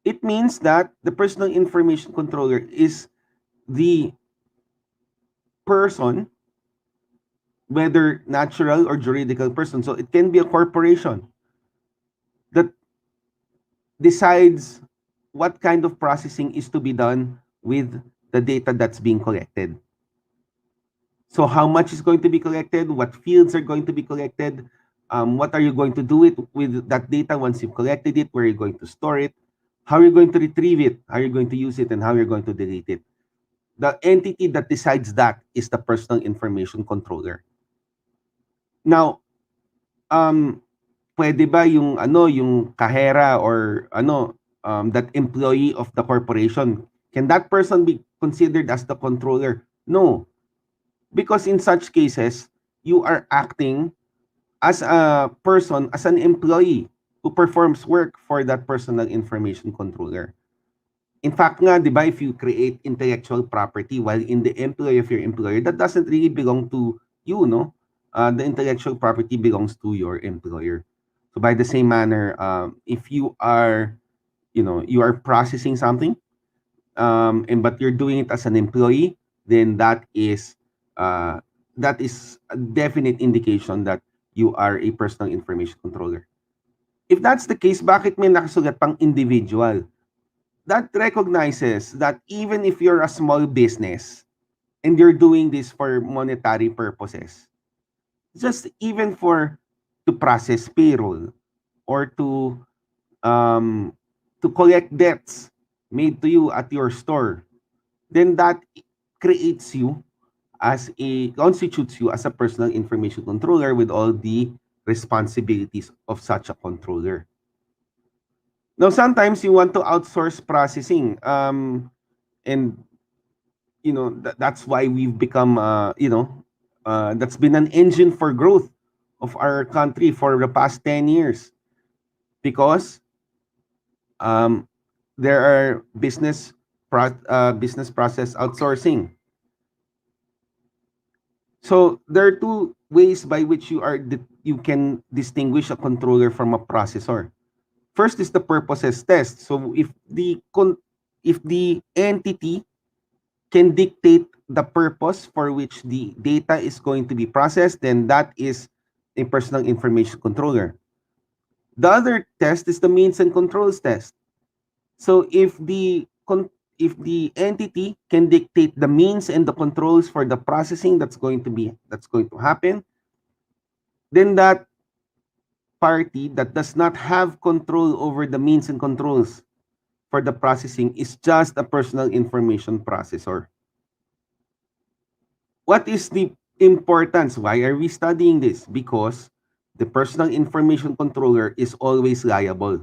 It means that the personal information controller is the person, whether natural or juridical person. So it can be a corporation that decides what kind of processing is to be done with the data that's being collected. So how much is going to be collected, what fields are going to be collected, what are you going to do with that data once you've collected it, where are you going to store it, how are you going to retrieve it, how are you going to use it, and how you're going to delete it. The entity that decides that is the personal information controller. Now, pwede ba yung kahera or that employee of the corporation, can that person be considered as the controller? No. Because in such cases, you are acting as a person, as an employee who performs work for that personal information controller. In fact nga, di ba, if you create intellectual property while in the employ of your employer, that doesn't really belong to you, no? The intellectual property belongs to your employer. So by the same manner, if you are, you are processing something, but you're doing it as an employee, then that is a definite indication that you are a personal information controller. If that's the case, bakit may nakasulat pang individual? That recognizes that even if you're a small business and you're doing this for monetary purposes, just even to process payroll or to collect debts made to you at your store, then that constitutes you as a personal information controller with all the responsibilities of such a controller. Now, sometimes you want to outsource processing, and that's why we've become, that's been an engine for growth of our country for the past 10 years, because there are business process outsourcing. So there are two ways by which you can distinguish a controller from a processor. First is the purposes test. So if the entity can dictate the purpose for which the data is going to be processed, then that is a personal information controller. The other test is the means and controls test. So if the entity can dictate the means and the controls for the processing that's going to happen, then that party that does not have control over the means and controls for the processing is just a personal information processor. What is the importance? Why are we studying this? Because the personal information controller is always liable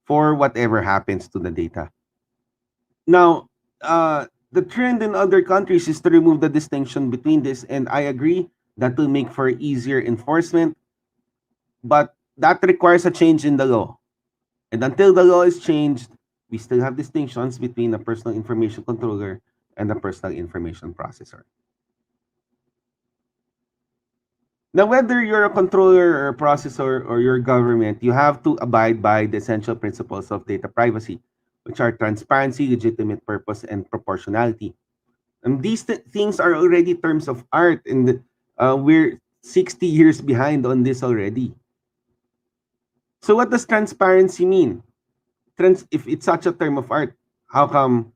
for whatever happens to the data. Now, the trend in other countries is to remove the distinction between this, and I agree that will make for easier enforcement, but that requires a change in the law. And until the law is changed, we still have distinctions between a personal information controller and a personal information processor. Now, whether you're a controller or a processor or your government, you have to abide by the essential principles of data privacy, which are transparency, legitimate purpose, and proportionality. And these things are already terms of art, and we're 60 years behind on this already. So what does transparency mean? If it's such a term of art, how come,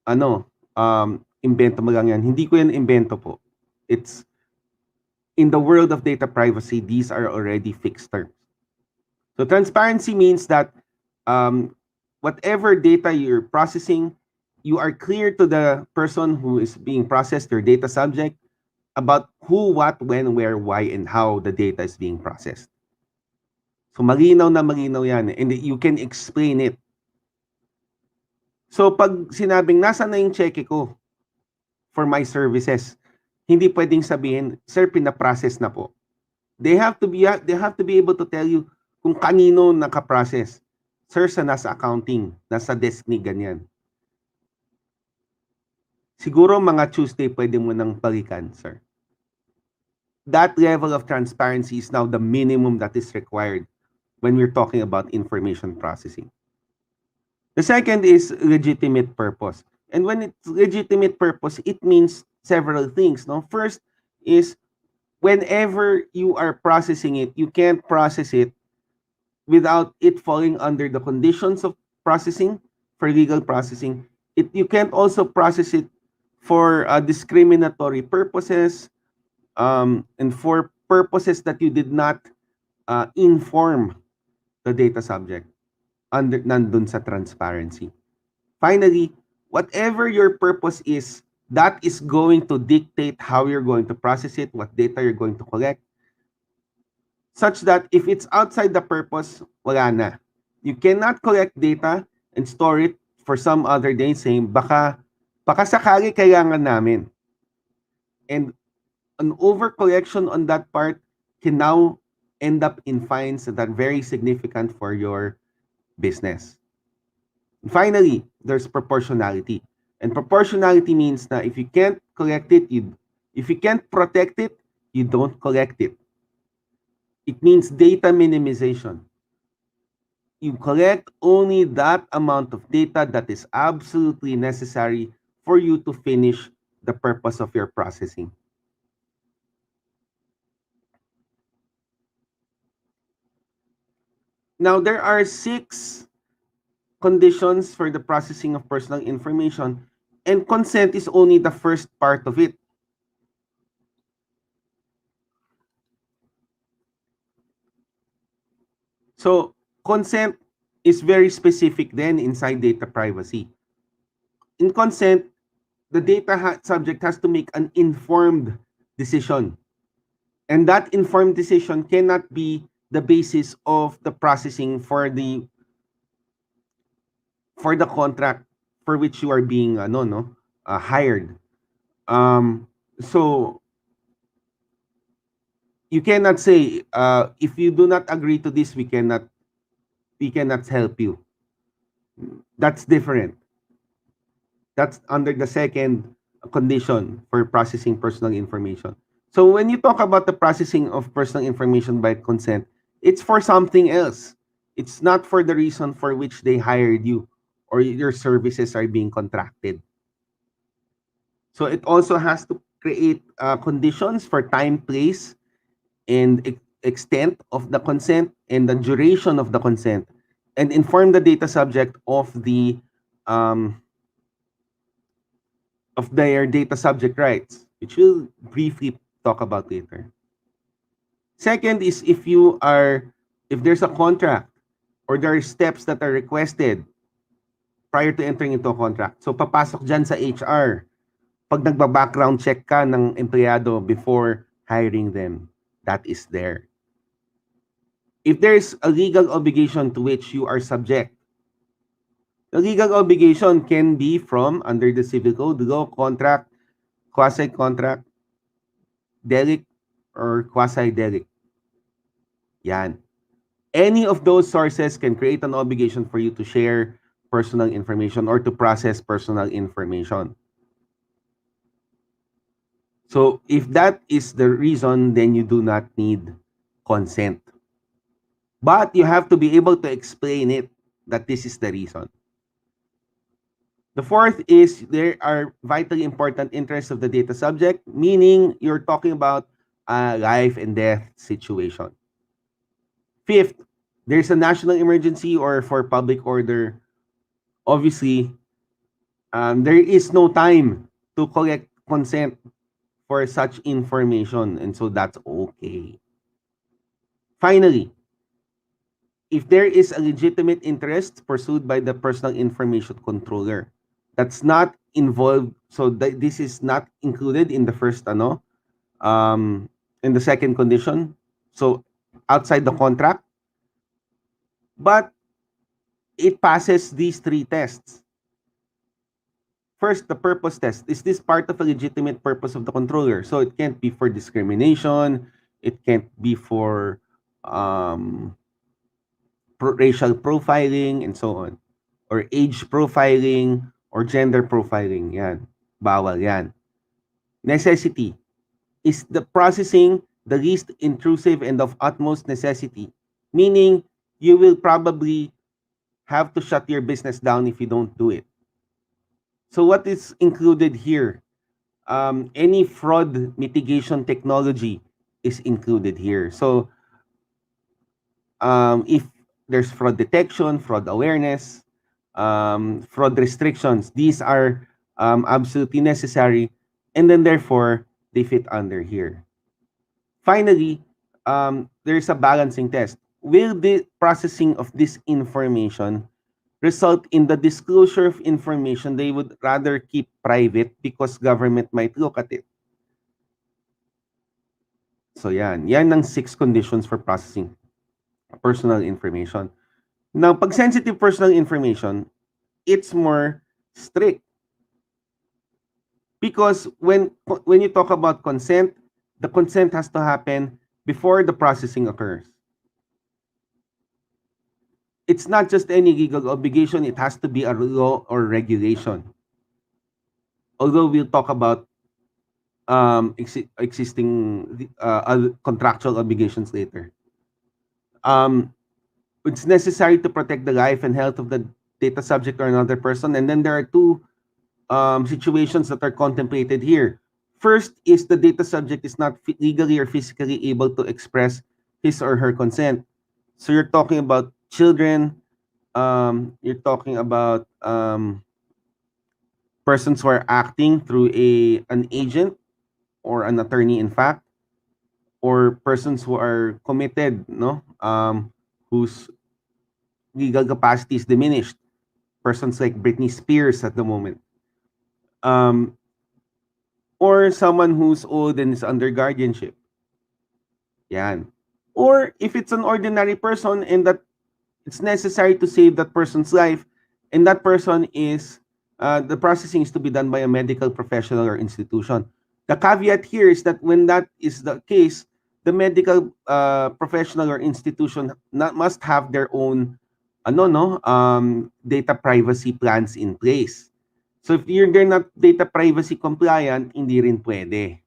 invento mo lang yan? Hindi ko yan invento po. It's, in the world of data privacy, these are already fixed terms. So transparency means that whatever data you're processing, you are clear to the person who is being processed, your data subject, about who, what, when, where, why, and how the data is being processed. So malinaw na malinaw yan, and you can explain it. So pag sinabing nasa na yung cheque ko for my services, hindi pwedeng sabihin, sir, pinaprocess na po. They have to be able to tell you kung kanino nakaprocess. Sir, sa nasa accounting, nasa desk ni ganyan. Siguro mga Tuesday pwede mo nang balikan, sir. that level of transparency is now the minimum that is required when we're talking about information processing. The second is legitimate purpose. And when it's legitimate purpose, it means several things. No? First is whenever you are processing it, you can't process it without it falling under the conditions of processing for legal processing. You can't also process it for discriminatory purposes and for purposes that you did not inform the data subject nandun sa transparency. Finally, whatever your purpose is, that is going to dictate how you're going to process it, what data you're going to collect, such that if it's outside the purpose, wala na. You cannot collect data and store it for some other day saying, baka sakali kailangan namin. And an overcollection on that part can now end up in fines that are very significant for your business. And finally, there's proportionality. And proportionality means that if you can't collect it, if you can't protect it, you don't collect it. It means data minimization. You collect only that amount of data that is absolutely necessary for you to finish the purpose of your processing. Now, there are 6 conditions for the processing of personal information, and consent is only the first part of it. So, consent is very specific then inside data privacy. In consent, the data subject has to make an informed decision. And that informed decision cannot be the basis of the processing for the contract for which you are being hired. So you cannot say if you do not agree to this, we cannot help you. That's different. That's under the second condition for processing personal information. So when you talk about the processing of personal information by consent, it's for something else. It's not for the reason for which they hired you or your services are being contracted. So it also has to create conditions for time, place, and extent of the consent and the duration of the consent, and inform the data subject of their data subject rights, which we'll briefly talk about later. Second is if there's a contract or there are steps that are requested prior to entering into a contract. So papasok dyan sa HR pag nagba-background check ka ng empleyado before hiring them. That is there. If there's a legal obligation to which you are subject, the legal obligation can be from under the civil code, law, contract, quasi-contract, delict, or quasi-delict. Yan. Any of those sources can create an obligation for you to share personal information or to process personal information. So if that is the reason, then you do not need consent. But you have to be able to explain it that this is the reason. The fourth is there are vitally important interests of the data subject, meaning you're talking about a life and death situation. Fifth, there's a national emergency or for public order. Obviously, there is no time to collect consent for such information, and so that's okay. Finally, if there is a legitimate interest pursued by the personal information controller, that's not involved, so this is not included in the first in the second condition, so outside the contract, but it passes these 3 tests. First, the purpose test. Is this part of a legitimate purpose of the controller? So it can't be for discrimination, it can't be for racial profiling and so on, or age profiling or gender profiling. Yan, bawal yan. Necessity. Is the processing the least intrusive and of utmost necessity, meaning you will probably have to shut your business down if you don't do it. So what is included here? Any fraud mitigation technology is included here. So if there's fraud detection, fraud awareness, fraud restrictions, these are absolutely necessary, and then therefore they fit under here. Finally, there's a balancing test. Will the processing of this information result in the disclosure of information they would rather keep private because government might look at it? So yan ang 6 conditions for processing personal information. Now, pag sensitive personal information, it's more strict. Because when you talk about consent, the consent has to happen before the processing occurs. It's not just any legal obligation, it has to be a law or regulation. Although we'll talk about existing contractual obligations later. It's necessary to protect the life and health of the data subject or another person. And then there are 2 situations that are contemplated here. First is the data subject is not legally or physically able to express his or her consent. So you're talking about children, you're talking about persons who are acting through an agent or an attorney, in fact, or persons who are committed, whose legal capacity is diminished. Persons like Britney Spears at the moment. Or someone who's old and is under guardianship. Yan. Or if it's an ordinary person and that it's necessary to save that person's life, and that person is, the processing is to be done by a medical professional or institution. The caveat here is that when that is the case, the medical professional or institution must have their own data privacy plans in place. So if they're not data privacy compliant, hindi rin pwede.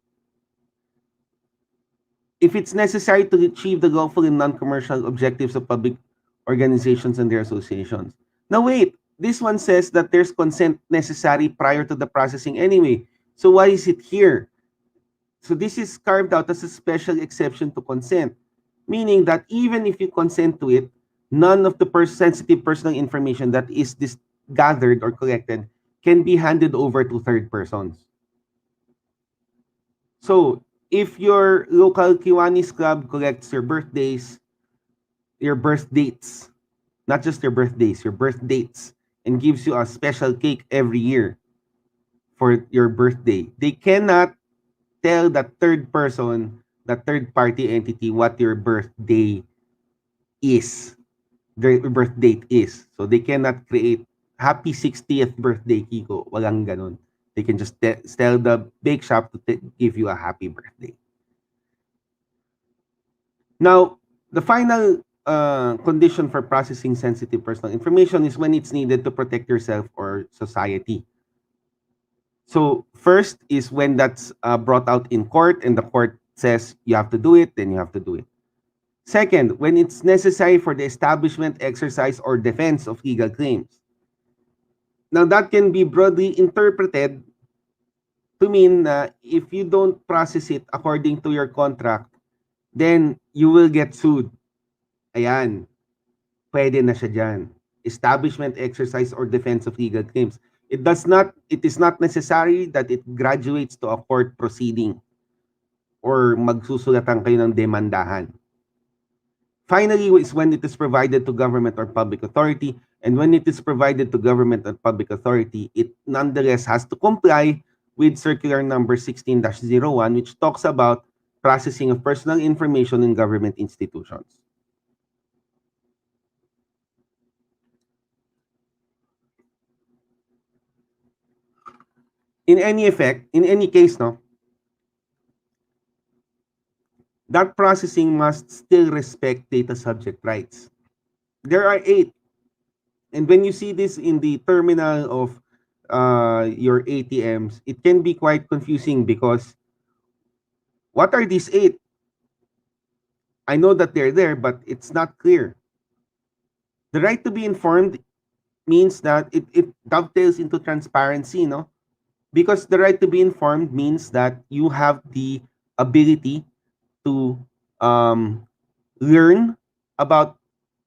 If it's necessary to achieve the lawful and non-commercial objectives of public organizations and their associations. Now wait, this one says that there's consent necessary prior to the processing anyway. So why is it here? So this is carved out as a special exception to consent, meaning that even if you consent to it, none of the sensitive personal information that is gathered or collected can be handed over to third persons. So if your local Kiwanis club collects your birthdays, your birth dates, not just your birthdays, your birth dates, and gives you a special cake every year for your birthday, they cannot tell that third person, that third party entity, what your birthday is, their birth date is. So they cannot create happy 60th birthday, Kiko. Walang ganon. They can just tell the bake shop to give you a happy birthday. Now, the final condition for processing sensitive personal information is when it's needed to protect yourself or society. So first is when that's brought out in court and the court says you have to do it, then you have to do it. Second, when it's necessary for the establishment, exercise, or defense of legal claims. Now that can be broadly interpreted to mean that if you don't process it according to your contract, then you will get sued. Ayan. Pwede na siya dyan. Establishment, exercise, or defense of legal claims. It is not necessary that it graduates to a court proceeding or magsusulatan kayo ng demandahan. Finally, is when it is provided to government or public authority. And when it is provided to government or public authority, it nonetheless has to comply with Circular Number 16-01, which talks about processing of personal information in government institutions. In any case, that processing must still respect data subject rights. There are 8. And when you see this in the terminal of your ATMs, it can be quite confusing because what are these 8? I know that they're there, but it's not clear. The right to be informed means that it dovetails into transparency, no? Because the right to be informed means that you have the ability to learn about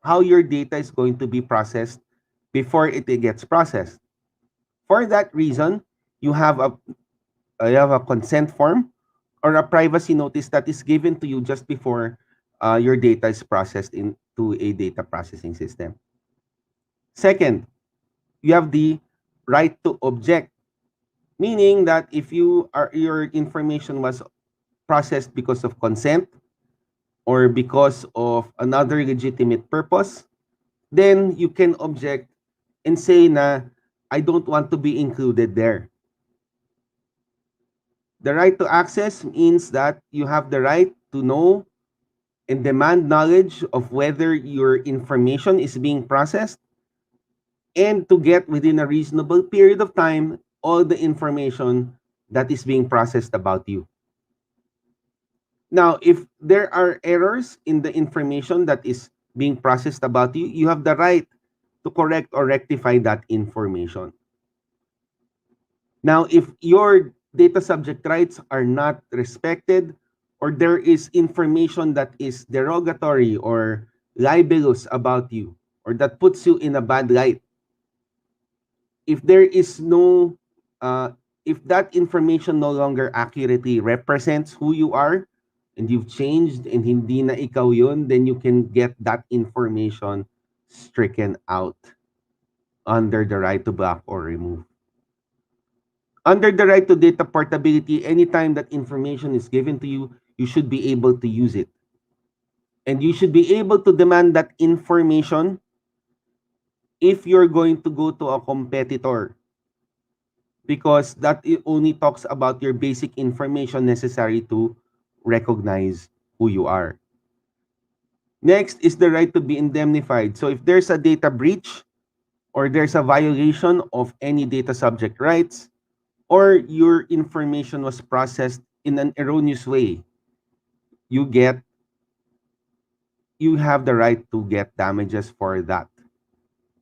how your data is going to be processed before it gets processed. For that reason, you have a consent form or a privacy notice that is given to you just before your data is processed into a data processing system. Second, you have the right to object, meaning that if your information was processed because of consent or because of another legitimate purpose, then you can object and say na, I don't want to be included there. The right to access means that you have the right to know and demand knowledge of whether your information is being processed and to get within a reasonable period of time all the information that is being processed about you. Now, if there are errors in the information that is being processed about you, you have the right to correct or rectify that information. Now, if your data subject rights are not respected, or there is information that is derogatory or libelous about you, or that puts you in a bad light, if there is no, if that information no longer accurately represents who you are, and you've changed and hindi na ikaw yun, then you can get that information stricken out under the right to block or remove. Under the right to data portability, anytime that information is given to you, you should be able to use it. And you should be able to demand that information if you're going to go to a competitor, because that only talks about your basic information necessary to recognize who you are. Next is the right to be indemnified. So if there's a data breach or there's a violation of any data subject rights, or your information was processed in an erroneous way, you have the right to get damages for that.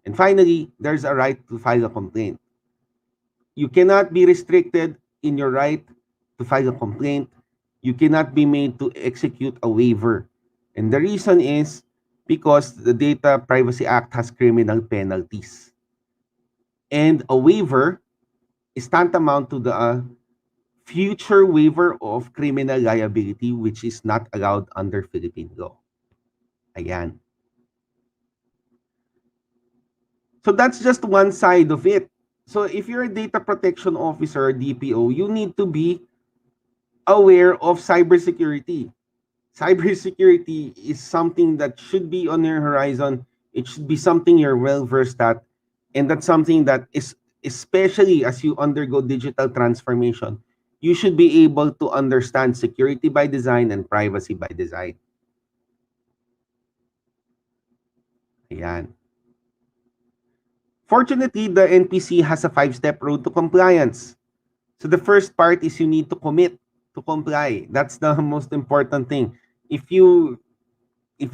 And finally, there's a right to file a complaint. You cannot be restricted in your right to file a complaint. You cannot be made to execute a waiver. And the reason is because the Data Privacy Act has criminal penalties. And a waiver is tantamount to the future waiver of criminal liability, which is not allowed under Philippine law. Ayan. So that's just one side of it. So if you're a data protection officer or DPO, you need to be aware of cybersecurity. Cybersecurity is something that should be on your horizon. It should be something you're well versed at. And that's something that is, especially as you undergo digital transformation, you should be able to understand security by design and privacy by design. Ayan. Fortunately, the NPC has a 5-step road to compliance. So the first part is you need to commit to comply. That's the most important thing. If you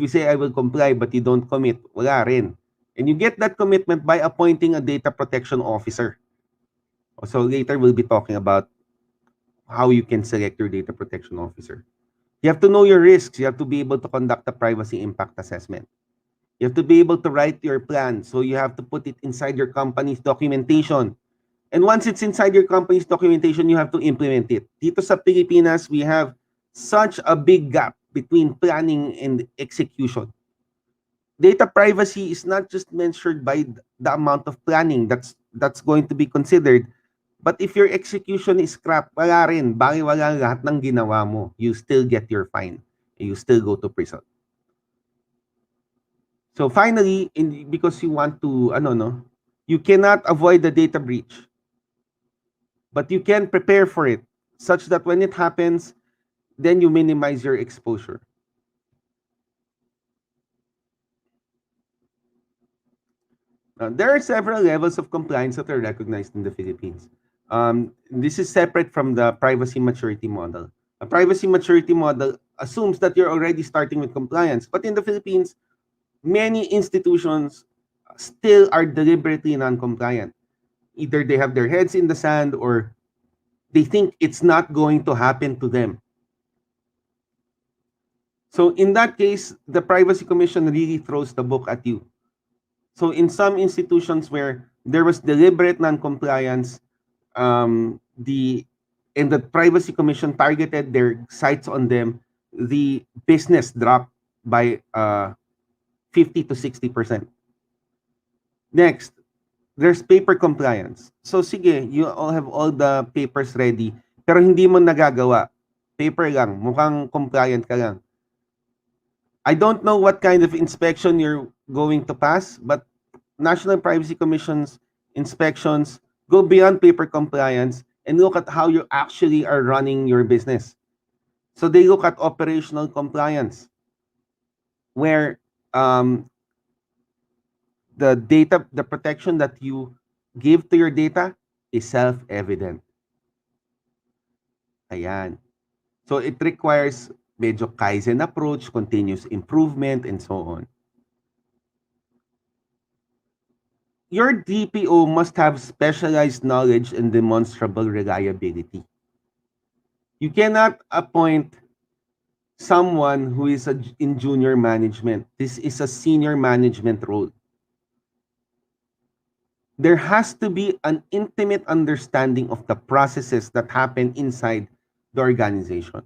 say I will comply but you don't commit, wala rin. And you get that commitment by appointing a data protection officer. So later we'll be talking about how you can select your data protection officer. You have to know your risks. You have to be able to conduct a privacy impact assessment. You have to be able to write your plan. So you have to put it inside your company's documentation. And once it's inside your company's documentation, you have to implement it. Dito sa Pilipinas, we have such a big gap between planning and execution. Data privacy is not just measured by the amount of planning that's going to be considered. But if your execution is crap, wala rin. Baliwala lahat ng ginawa mo. You still get your fine. You still go to prison. So finally, because you want to, you cannot avoid the data breach. But you can prepare for it such that when it happens, then you minimize your exposure. There are several levels of compliance that are recognized in the Philippines. This is separate from the privacy maturity model. A privacy maturity model assumes that you're already starting with compliance. But in the Philippines, many institutions still are deliberately non-compliant. Either they have their heads in the sand or they think it's not going to happen to them. So in that case, the Privacy Commission really throws the book at you. So in some institutions where there was deliberate non-compliance, the Privacy Commission targeted their sites on them, the business dropped by 50 to 60%. Next, there's paper compliance. So sige, you all have all the papers ready, pero hindi mo nagagawa. Paper lang, mukhang compliant ka lang. I don't know what kind of inspection you're going to pass, but National Privacy Commission's inspections go beyond paper compliance and look at how you actually are running your business. So they look at operational compliance, where the protection that you give to your data is self-evident. Ayan. So it requires medyo Kaizen approach, continuous improvement, and so on. Your DPO must have specialized knowledge and demonstrable reliability. You cannot appoint someone who is in junior management. This is a senior management role. There has to be an intimate understanding of the processes that happen inside the organization.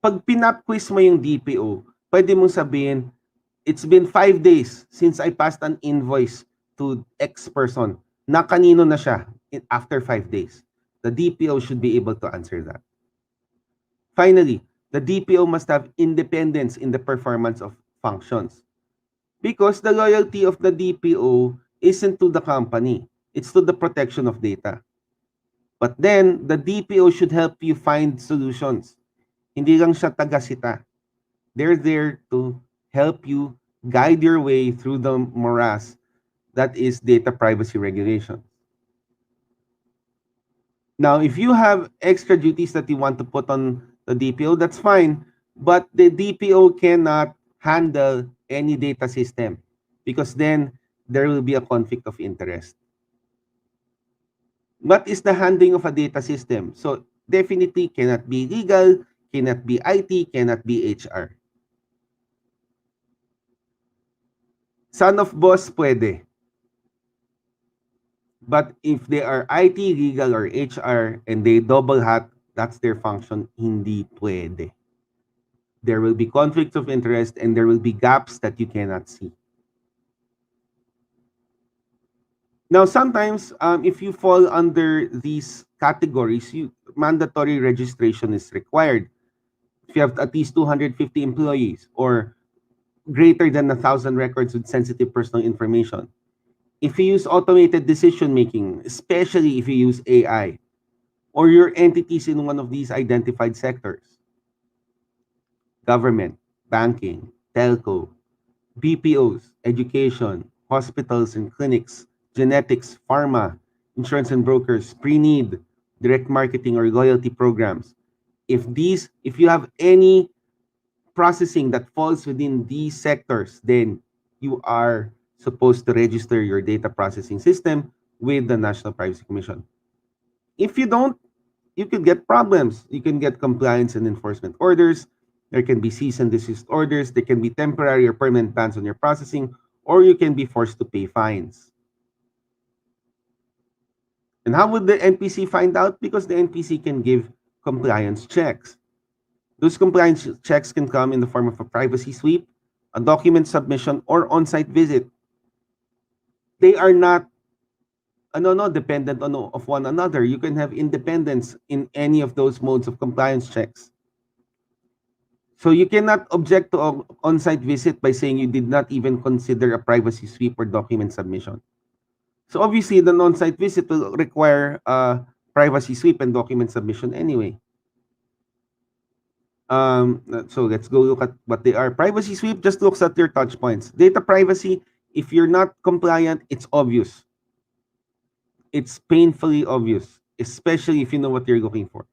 Pag pinap-quiz mo yung DPO, pwede mong sabihin, it's been 5 days since I passed an invoice to X person. Na kanino na siya after 5 days? The DPO should be able to answer that. Finally, the DPO must have independence in the performance of functions. Because the loyalty of the DPO isn't to the company. It's to the protection of data. But then, the DPO should help you find solutions. Hindi lang siya taga-sita. They're there to help you guide your way through the morass that is data privacy regulation. Now, if you have extra duties that you want to put on the DPO, that's fine. But the DPO cannot handle any data system because then there will be a conflict of interest. What is the handling of a data system? So definitely cannot be legal, cannot be IT, cannot be HR. Son of boss, pwede. But if they are IT, legal, or HR, and they double hat, that's their function, hindi pwede. There will be conflicts of interest and there will be gaps that you cannot see. Now, sometimes, if you fall under these categories, mandatory registration is required. If you have at least 250 employees or greater than 1,000 records with sensitive personal information. If you use automated decision-making, especially if you use AI, or your entities in one of these identified sectors, government, banking, telco, BPOs, education, hospitals and clinics, genetics, pharma, insurance and brokers, pre-need, direct marketing or loyalty programs. If you have any processing that falls within these sectors, then you are supposed to register your data processing system with the National Privacy Commission. If you don't, you could get problems. You can get compliance and enforcement orders. There can be cease and desist orders. There can be temporary or permanent bans on your processing, or you can be forced to pay fines. And how would the NPC find out? Because the NPC can give compliance checks. Those compliance checks can come in the form of a privacy sweep, a document submission, or on-site visit. They are not dependent of one another. You can have independence in any of those modes of compliance checks. So you cannot object to an on-site visit by saying you did not even consider a privacy sweep or document submission. So obviously, the on-site visit will require a privacy sweep and document submission anyway. So let's go look at what they are. Privacy sweep just looks at your touch points. Data privacy, if you're not compliant, it's obvious. It's painfully obvious, especially if you know what you're looking for.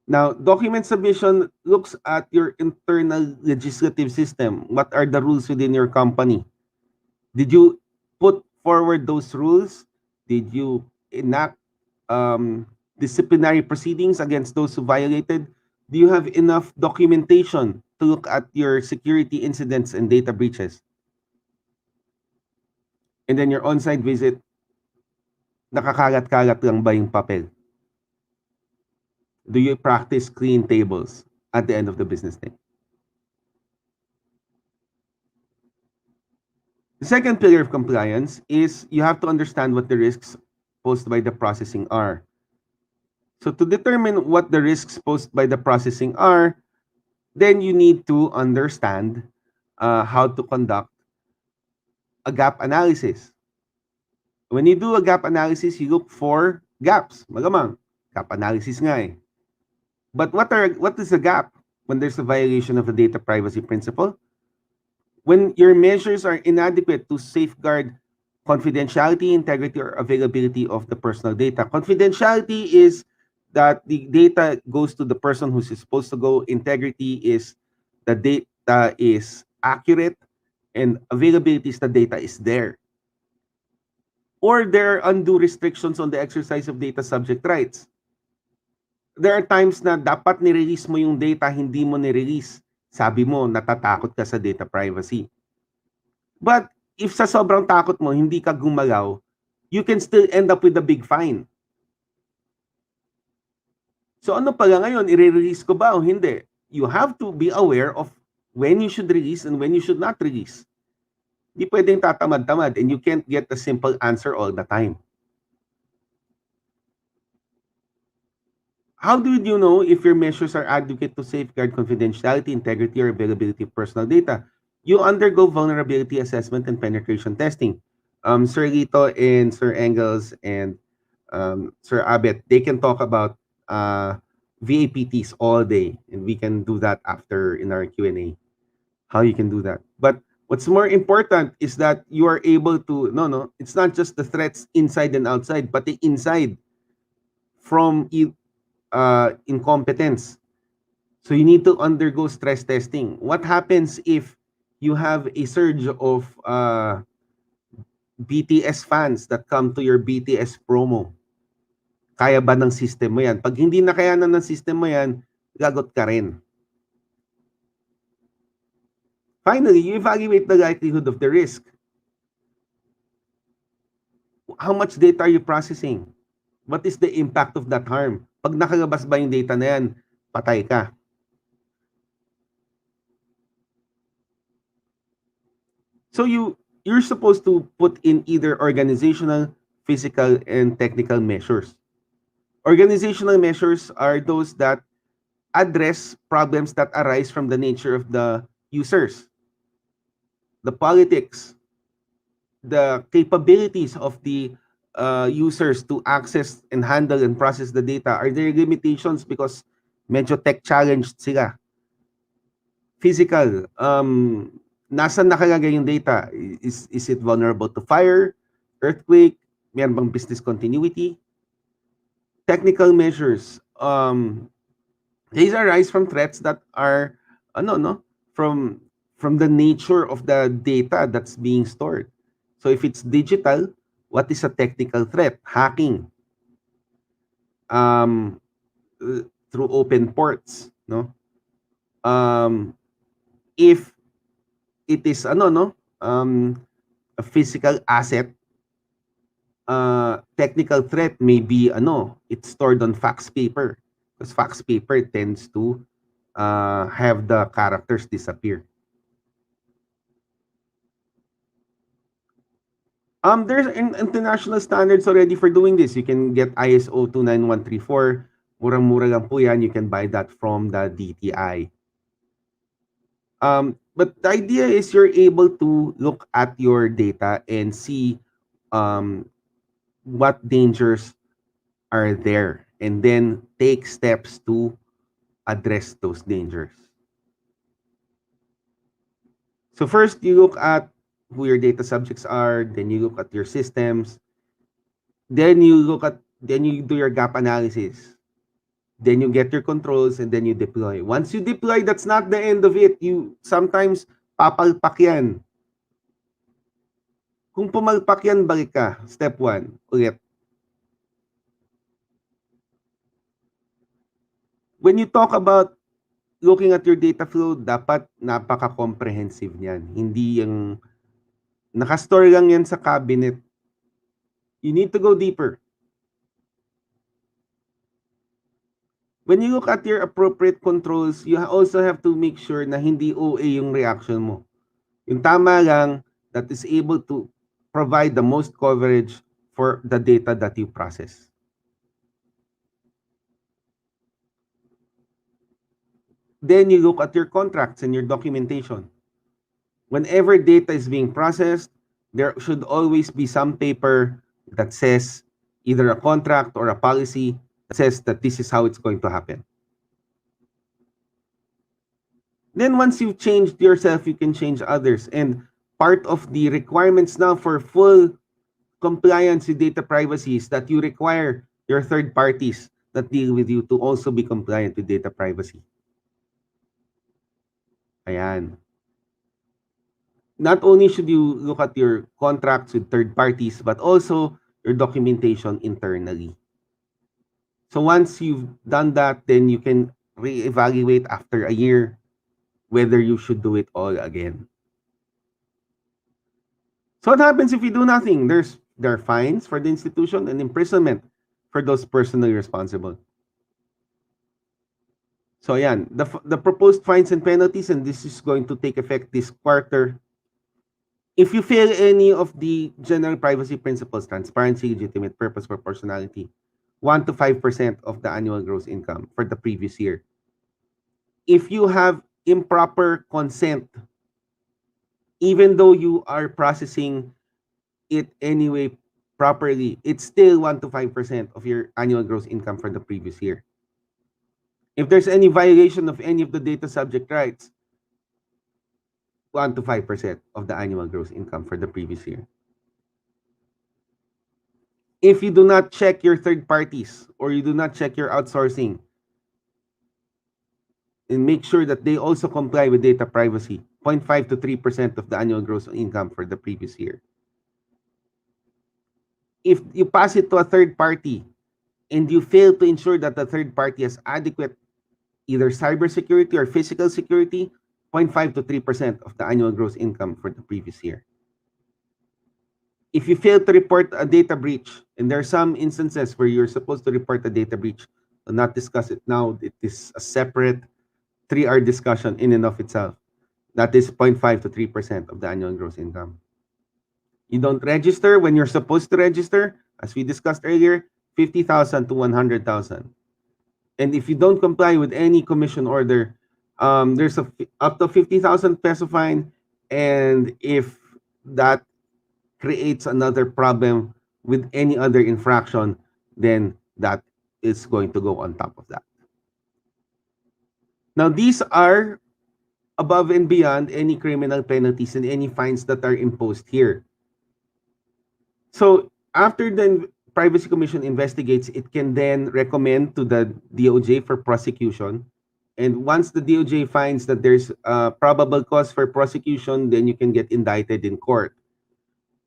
Now, document submission looks at your internal legislative system. What are the rules within your company? Did you put forward those rules? Did you enact disciplinary proceedings against those who violated? Do you have enough documentation to look at your security incidents and data breaches? And then your on-site visit, nakakalat-kalat lang ba yung papel? Do you practice clean tables at the end of the business day? The second pillar of compliance is you have to understand what the risks posed by the processing are. So to determine what the risks posed by the processing are, then you need to understand how to conduct a gap analysis. When you do a gap analysis, you look for gaps. Malamang, gap analysis nga eh. But what is a gap when there's a violation of a data privacy principle? When your measures are inadequate to safeguard confidentiality, integrity, or availability of the personal data. Confidentiality is that the data goes to the person who's supposed to go. Integrity is the data is accurate, and availability is the data is there. Or there are undue restrictions on the exercise of data subject rights. There are times na dapat nirelease mo yung data, hindi mo nirelease. Sabi mo, natatakot ka sa data privacy. But if sa sobrang takot mo, hindi ka gumalaw, you can still end up with a big fine. So ano pala ngayon, i-release ko ba o hindi? You have to be aware of when you should release and when you should not release. Hindi pwedeng tatamad-tamad and you can't get a simple answer all the time. How do you know if your measures are adequate to safeguard confidentiality, integrity, or availability of personal data? You undergo vulnerability assessment and penetration testing. Sir Lito and Sir Engels and Sir Abet, they can talk about VAPTs all day, and we can do that after in our Q&A, how you can do that. But what's more important is that you are able to, it's not just the threats inside and outside, but the inside from incompetence. So you need to undergo stress testing. What happens if you have a surge of BTS fans that come to your BTS promo? Kaya ba ng system mo yan? Pag hindi na kayanan ng system mo yan, lagot ka rin. Finally, you evaluate the likelihood of the risk. How much data are you processing? What is the impact of that harm? Pag nakalabas ba yung data na yan, patay ka. So you're supposed to put in either organizational, physical, and technical measures. Organizational measures are those that address problems that arise from the nature of the users, the politics, the capabilities of the users to access and handle and process the data. Are there limitations because medyo tech challenged sila? Physical, nasan nakalagay yung data? Is it vulnerable to fire, earthquake, meron bang business continuity? Technical measures, these arise from threats that are from the nature of the data that's being stored. So if it's digital, what is a technical threat? Hacking through open ports, no? If it is a physical asset, technical threat may be it's stored on fax paper, because fax paper tends to have the characters disappear. There's international standards already for doing this. You can get ISO 29134. Murang-mura lang po yan. You can buy that from the DTI. But the idea is you're able to look at your data and see what dangers are there, and then take steps to address those dangers. So first, you look at who your data subjects are, then you look at your systems, then you do your gap analysis. Then you get your controls and then you deploy. Once you deploy, that's not the end of it. You sometimes papalpak yan. Kung pumalpak yan, balik ka. Step 1, ulit. When you talk about looking at your data flow, dapat napaka-comprehensive niyan. Hindi yung nakastore lang yan sa cabinet. You need to go deeper. When you look at your appropriate controls, you also have to make sure na hindi OA yung reaction mo. Yung tama lang that is able to provide the most coverage for the data that you process. Then you look at your contracts and your documentation. Whenever data is being processed, there should always be some paper that says either a contract or a policy that says that this is how it's going to happen. Then once you've changed yourself, you can change others. And part of the requirements now for full compliance with data privacy is that you require your third parties that deal with you to also be compliant with data privacy. Ayan. Not only should you look at your contracts with third parties, but also your documentation internally. So once you've done that, then you can reevaluate after a year whether you should do it all again. So what happens if you do nothing? There are fines for the institution and imprisonment for those personally responsible. So yan, the proposed fines and penalties, and this is going to take effect this quarter. If you fail any of the general privacy principles, transparency, legitimate purpose, proportionality, 1 to 5% of the annual gross income for the previous year. If you have improper consent, even though you are processing it anyway properly, it's still 1 to 5% of your annual gross income for the previous year. If there's any violation of any of the data subject rights, 1 to 5% of the annual gross income for the previous year. If you do not check your third parties or you do not check your outsourcing and make sure that they also comply with data privacy, 0.5 to 3% of the annual gross income for the previous year. If you pass it to a third party and you fail to ensure that the third party has adequate either cybersecurity or physical security, 0.5 to 3% of the annual gross income for the previous year. If you fail to report a data breach, and there are some instances where you're supposed to report a data breach, I'll not discuss it now. It is a separate 3-hour discussion in and of itself. That is 0.5 to 3% of the annual gross income. You don't register when you're supposed to register, as we discussed earlier, 50,000 to 100,000. And if you don't comply with any commission order, there's up to 50,000 peso fine. And if that creates another problem with any other infraction, then that is going to go on top of that. Now, these are above and beyond any criminal penalties and any fines that are imposed here. So after the Privacy Commission investigates, it can then recommend to the DOJ for prosecution. And once the DOJ finds that there's a probable cause for prosecution, then you can get indicted in court.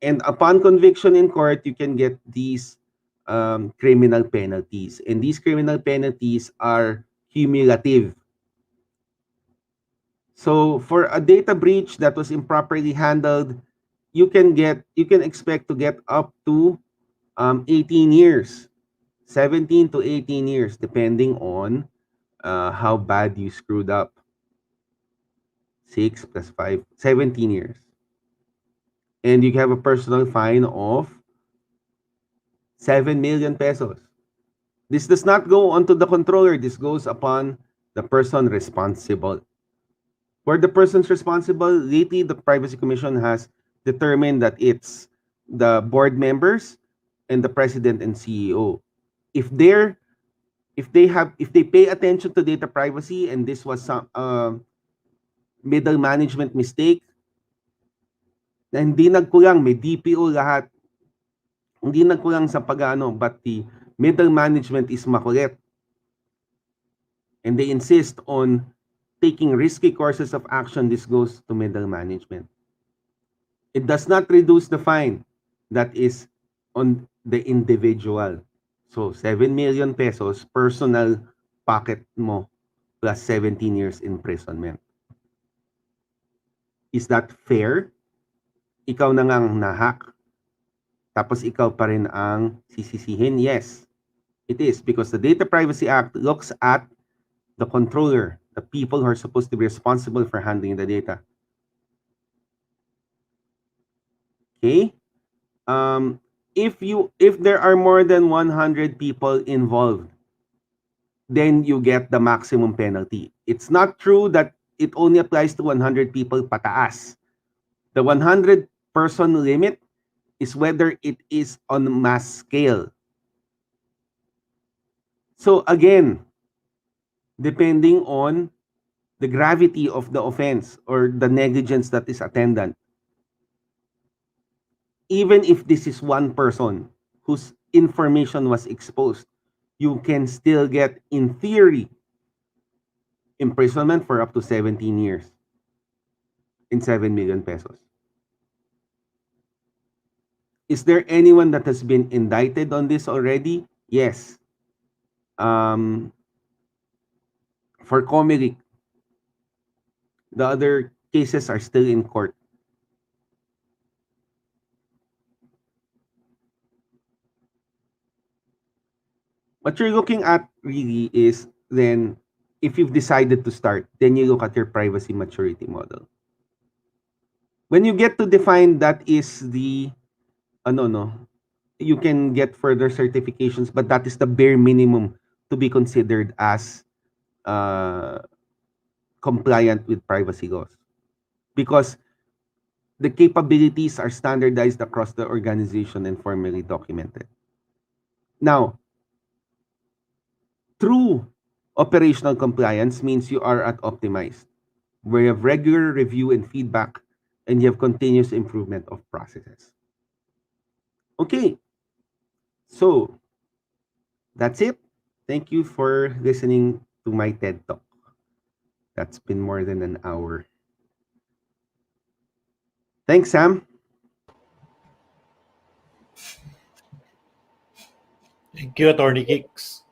And upon conviction in court, you can get these criminal penalties. And these criminal penalties are cumulative. So for a data breach that was improperly handled, you can expect to get up to 18 years, 17 to 18 years, depending on how bad you screwed up. 6 plus 5, 17 years. And you have a personal fine of 7 million pesos. This does not go onto the controller. This goes upon the person responsible. For the persons responsible, lately the Privacy Commission has determined that it's the board members and the president and CEO. If they pay attention to data privacy and this was some middle management mistake, na hindi nagkulang, may DPO lahat. Hindi nagkulang sa pag-ano, but the middle management is makulit. and they insist on taking risky courses of action, this goes to middle management. It does not reduce the fine that is on the individual. So 7 million pesos personal pocket mo plus 17 years imprisonment. Is that fair? Ikaw na ngang nahack, tapos ikaw pa rin ang sisisihin? Yes, it is, because the Data Privacy Act looks at the controller, the people who are supposed to be responsible for handling the data. Okay? If there are more than 100 people involved, then you get the maximum penalty. It's not true that it only applies to 100 people pataas. The 100 person limit is whether it is on mass scale. So again, depending on the gravity of the offense or the negligence that is attendant, even if this is one person whose information was exposed, you can still get, in theory, imprisonment for up to 17 years and 7 million pesos. Is there anyone that has been indicted on this already? Yes. For Comelec, the other cases are still in court. What you're looking at really is then, if you've decided to start, then you look at your privacy maturity model. When you get to define that is the, you can get further certifications, but that is the bare minimum to be considered as compliant with privacy laws. Because the capabilities are standardized across the organization and formally documented. Now, true operational compliance means you are at optimized, where you have regular review and feedback, and you have continuous improvement of processes. Okay, so that's it. Thank you for listening to my TED Talk. That's been more than an hour. Thanks, Sam. Thank you, Atty. Kicks.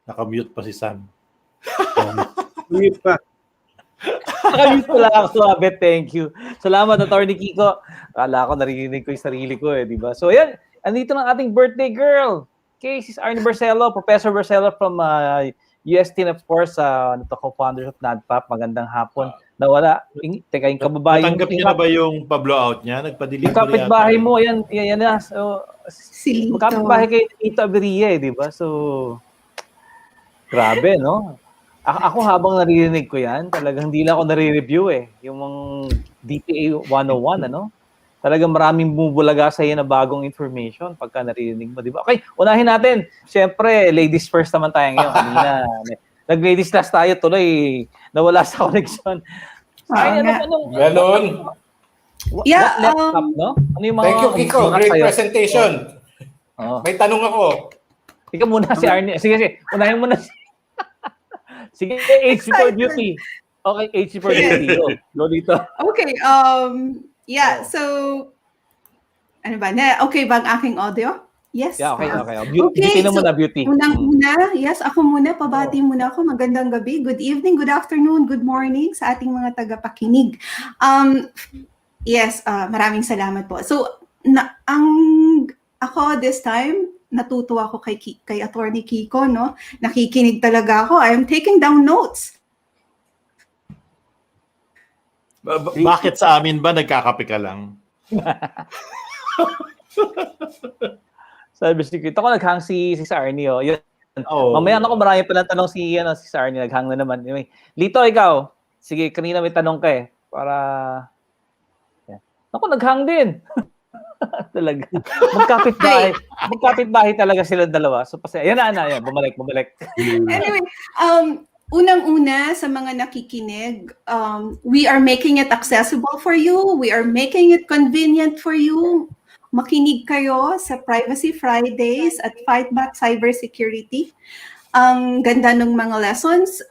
Nakamute pa si Sam. Mute pa. Nakamute pala ako, Abet. Thank you. Salamat, Atty. Kiko. Akala ko narinig ko yung sarili ko di ba? So, yan. Andito ng ating birthday girl. Okay, Sis Arnie Barcelo, Professor Barcelo from Euston, of course, co-founder of NADPOP. Magandang hapon. Nawala. Teka, yung kababayan. Natanggap niyo na ba yung pa-blowout niya? Nagpa-delivery yung kapitbahay mo, yan na. So, kapitbahay kayo Tito Aberia, di ba? So, grabe, no? Ako habang naririnig ko yan, talagang hindi lang ako nare-review yung DPA 101, Talagang maraming bumubulaga sa iyo na bagong information pagka naririnig mo, di ba? Okay, unahin natin. Siyempre, ladies first naman tayo ngayon. Kanina, nag-ladies last tayo, tuloy, nawala sa connection. Ay, Ganon. Yeah, laptop, no? Ano yung mga, thank you, Kiko. Great kayo? presentation. May tanong ako. Ikaw muna si Arnie. Sige, unahin mo na. Sige, HC for duty. Okay, HC for duty. Go dito. Okay, yeah, so, ano ba? Okay ba ang aking audio? Yes. Yeah, okay. Beauty na muna, beauty. Unang-una, yes, ako muna, pabati muna ako. Magandang gabi, good evening, good afternoon, good morning sa ating mga tagapakinig. Yes, maraming salamat po. So, ako this time, natutuwa ako kay Atty. Kiko, no? Nakikinig talaga ako. I am taking down notes. Bakit sa amin ba nagkakape ka lang? Cybersecurity. Ako naghang si Arnie, Yun. Mamaya marami pa lang tanong si Arnie, naghang na naman. Lito, ikaw. Sige, kanina may tanong ka para... Ako, naghang din. Talaga. Magkapit-bahay talaga sila dalawa. So, yan na. Bumalik. Anyway, unang-una sa mga nakikinig, we are making it accessible for you. We are making it convenient for you. Makinig kayo sa Privacy Fridays at FightBack Cybersecurity. Ang ganda ng mga lessons.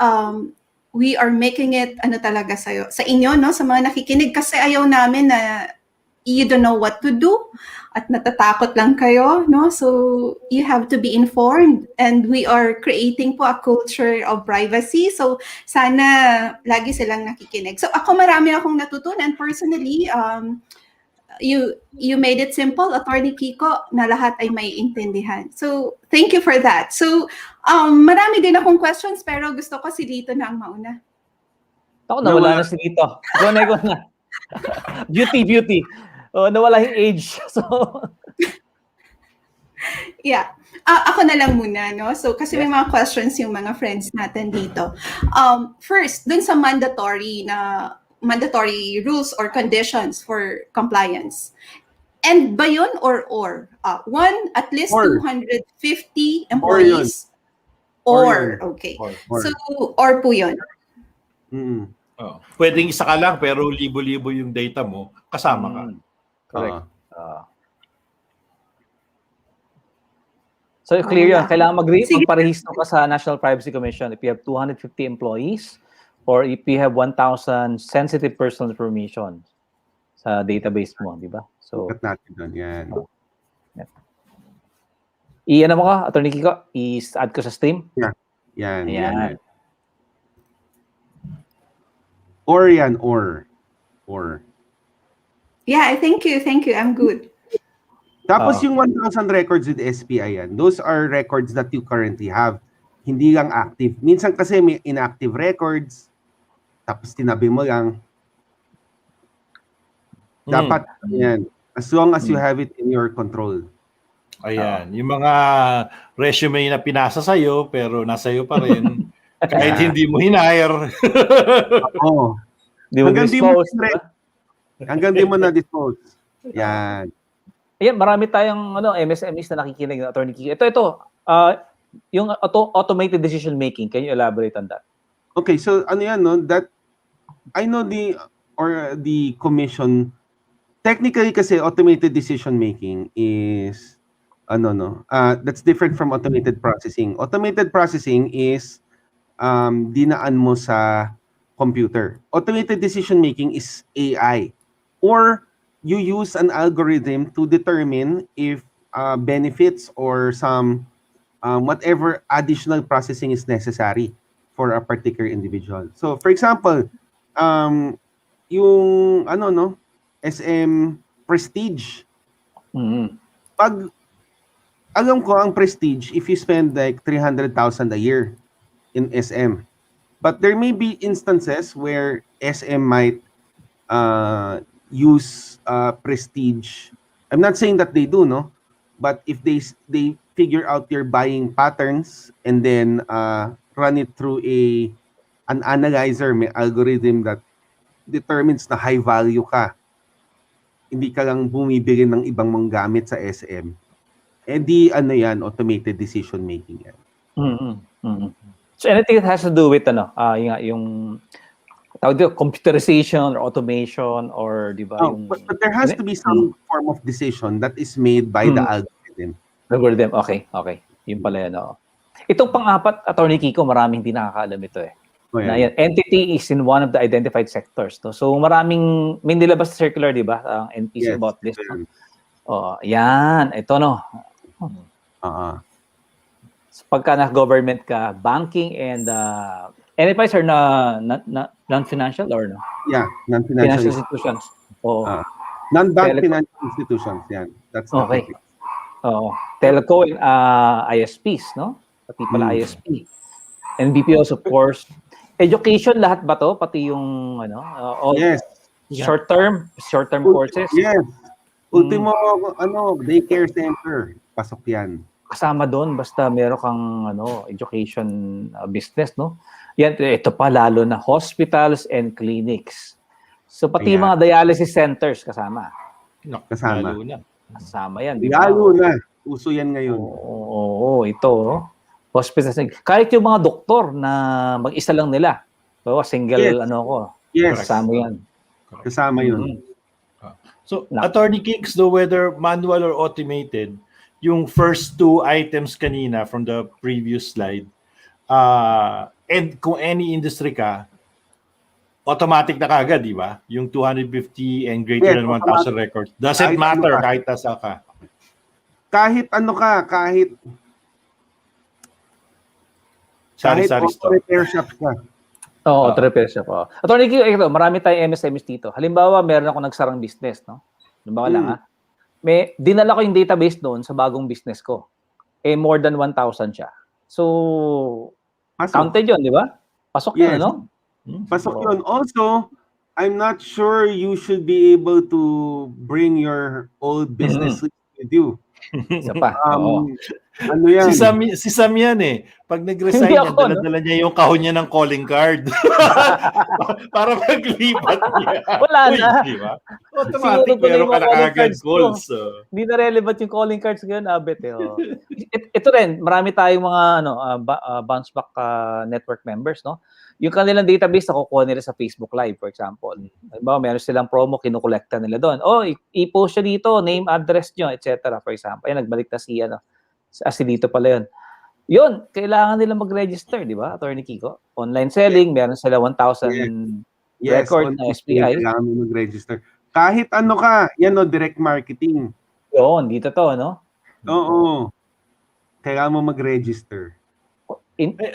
We are making it talaga sa inyo, no, sa mga nakikinig, kasi ayaw namin na you don't know what to do at natatakot lang kayo, no? So you have to be informed, and we are creating po a culture of privacy. So sana lagi silang nakikinig. So ako, marami akong natutunan personally. You made it simple, Attorney Kiko, na lahat ay may intindihan. So thank you for that. So marami din akong questions, pero gusto ko si Lito na ang mauna. Ako, nawala na si Lito. Ikaw na. Beauty. Nawala yung age. So, yeah. Ako na lang muna, no? So, kasi may mga questions yung mga friends natin dito. First, dun sa mandatory rules or conditions for compliance. And ba yun or? One, at least Or. 250 employees. Or. Okay. Or. So, or po yun. Mm. Pwedeng isa ka lang pero libo-libo yung data mo, kasama ka. Correct. So clear yun. Kailangan magparehistro ka sa National Privacy Commission if you have 250 employees or if you have 1,000 sensitive personal information sa database mo, di ba? So, Cut natin doon. Yan. i-ano mo ka, Attorney Kiko? I-add ko sa stream? Yan. Ayan. Or yan, or. Yeah, thank you. I'm good. Tapos yung 1,000 records with SPI yan, those are records that you currently have. Hindi lang active. Minsan kasi may inactive records, tapos tinabi mo lang. Dapat yan. As long as you have it in your control. Ayan. Yung mga resume na pinasa sa'yo, pero nasa iyo pa rin. Kahit hindi mo hinire. Oo. Hanggang di mo na-dispose. Yan. Ayan, marami tayong MSMEs na nakikinig na Attorney Kiko. Ito. Yung automated decision making. Can you elaborate on that? Okay, so ano yan, no? That I know the commission, technically kasi automated decision making is that's different from automated processing. Automated processing is dinaan mo sa computer. Automated decision making is AI, or you use an algorithm to determine if benefits or some whatever additional processing is necessary for a particular individual. So for example, yung SM Prestige. Pag alam ko ang Prestige, if you spend like 300,000 a year in SM, but there may be instances where SM might use Prestige. I'm not saying that they do, no, but if they figure out your buying patterns and then run it through an analyzer, may algorithm that determines na high value ka, hindi ka lang bumibili ng ibang mga gamit sa SM, di yan, automated decision making yan. So anything that has to do with yung computerization or automation or di ba? But there has to be some form of decision that is made by the algorithm. Algorithm, okay. Yun pala yan, Itong pang-apat, Attorney Kiko, maraming hindi nakakaalam ito Na yan, entity is in one of the identified sectors. So maraming, may nilabas sa circular, di ba? Ang NPC about this. Yan. Ito, So, pagka na-government ka, banking and enterprise or non-financial or no? Yeah, non-financial institutions. Non-bank financial institutions, yan. That's okay. Telco and ISPs, no? Pati pala ISP. And BPOs, of course. Education, lahat ba to? Pati yung, yes. Short-term courses? Yes. Ultimo, daycare center. Pasok yan. Kasama doon, basta meron kang, education business, no? Yan, ito pa, lalo na hospitals and clinics. So, pati mga dialysis centers kasama. Kasama. Kasama yan, di ba? Lalo na. Uso yan ngayon. Oo, ito. Hospitals. Kahit yung mga doktor na mag-isa lang nila. So, single, Yes. Kasama yan. Kasama yun. So, Attorney Kicks, though, whether manual or automated, yung first two items kanina from the previous slide, And kung any industry ka, automatic na kagad, di ba? Yung 250 and greater Yes, than 1,000 automatic. records. Doesn't Kahit matter ano ka. kahit nasa ka. Kahit ano ka, kahit Sari-sari auto store. repair shop ka. Oo, auto repair shop. Attorney Kiko, ito, marami tayong MSMEs dito. Halimbawa, meron ako nagsarang business, no? Halimbawa lang, dinala ko yung database doon sa bagong business ko. More than 1,000 siya. So, counted yun, di ba? Pasok yun, Yes. ano? Pasok yun. Also, I'm not sure you should be able to bring your old business with you. Isa pa. Oo. Ano yan? Si Sam yan eh. Pag nag-resign Hindi yan, ako, dala-dala niya yung kahon niya ng calling card. Para maglipat niya. Wala na. Di ba? Siguro Automatic, tuloy meron mga ka na calling agad cards ko. calls. Hindi na relevant yung calling cards ngayon, Abet. Ito rin, marami tayong mga BounceBack network members, no? Yung kanilang database, nakukuha nila sa Facebook Live, for example. Halimbawa, meron silang promo, kinukolekta nila doon. I-post siya dito, name, address nyo, etc. For example. Ayan, nagbalik na si dito pala yun. Yun, kailangan nila mag-register, di ba, Attorney Kiko? Online selling, meron sila 1,000 record na SPI. Kailangan mo mag-register. Kahit ano ka, yan direct marketing. Yun, dito to, no? Oo. Kailangan mo mag-register.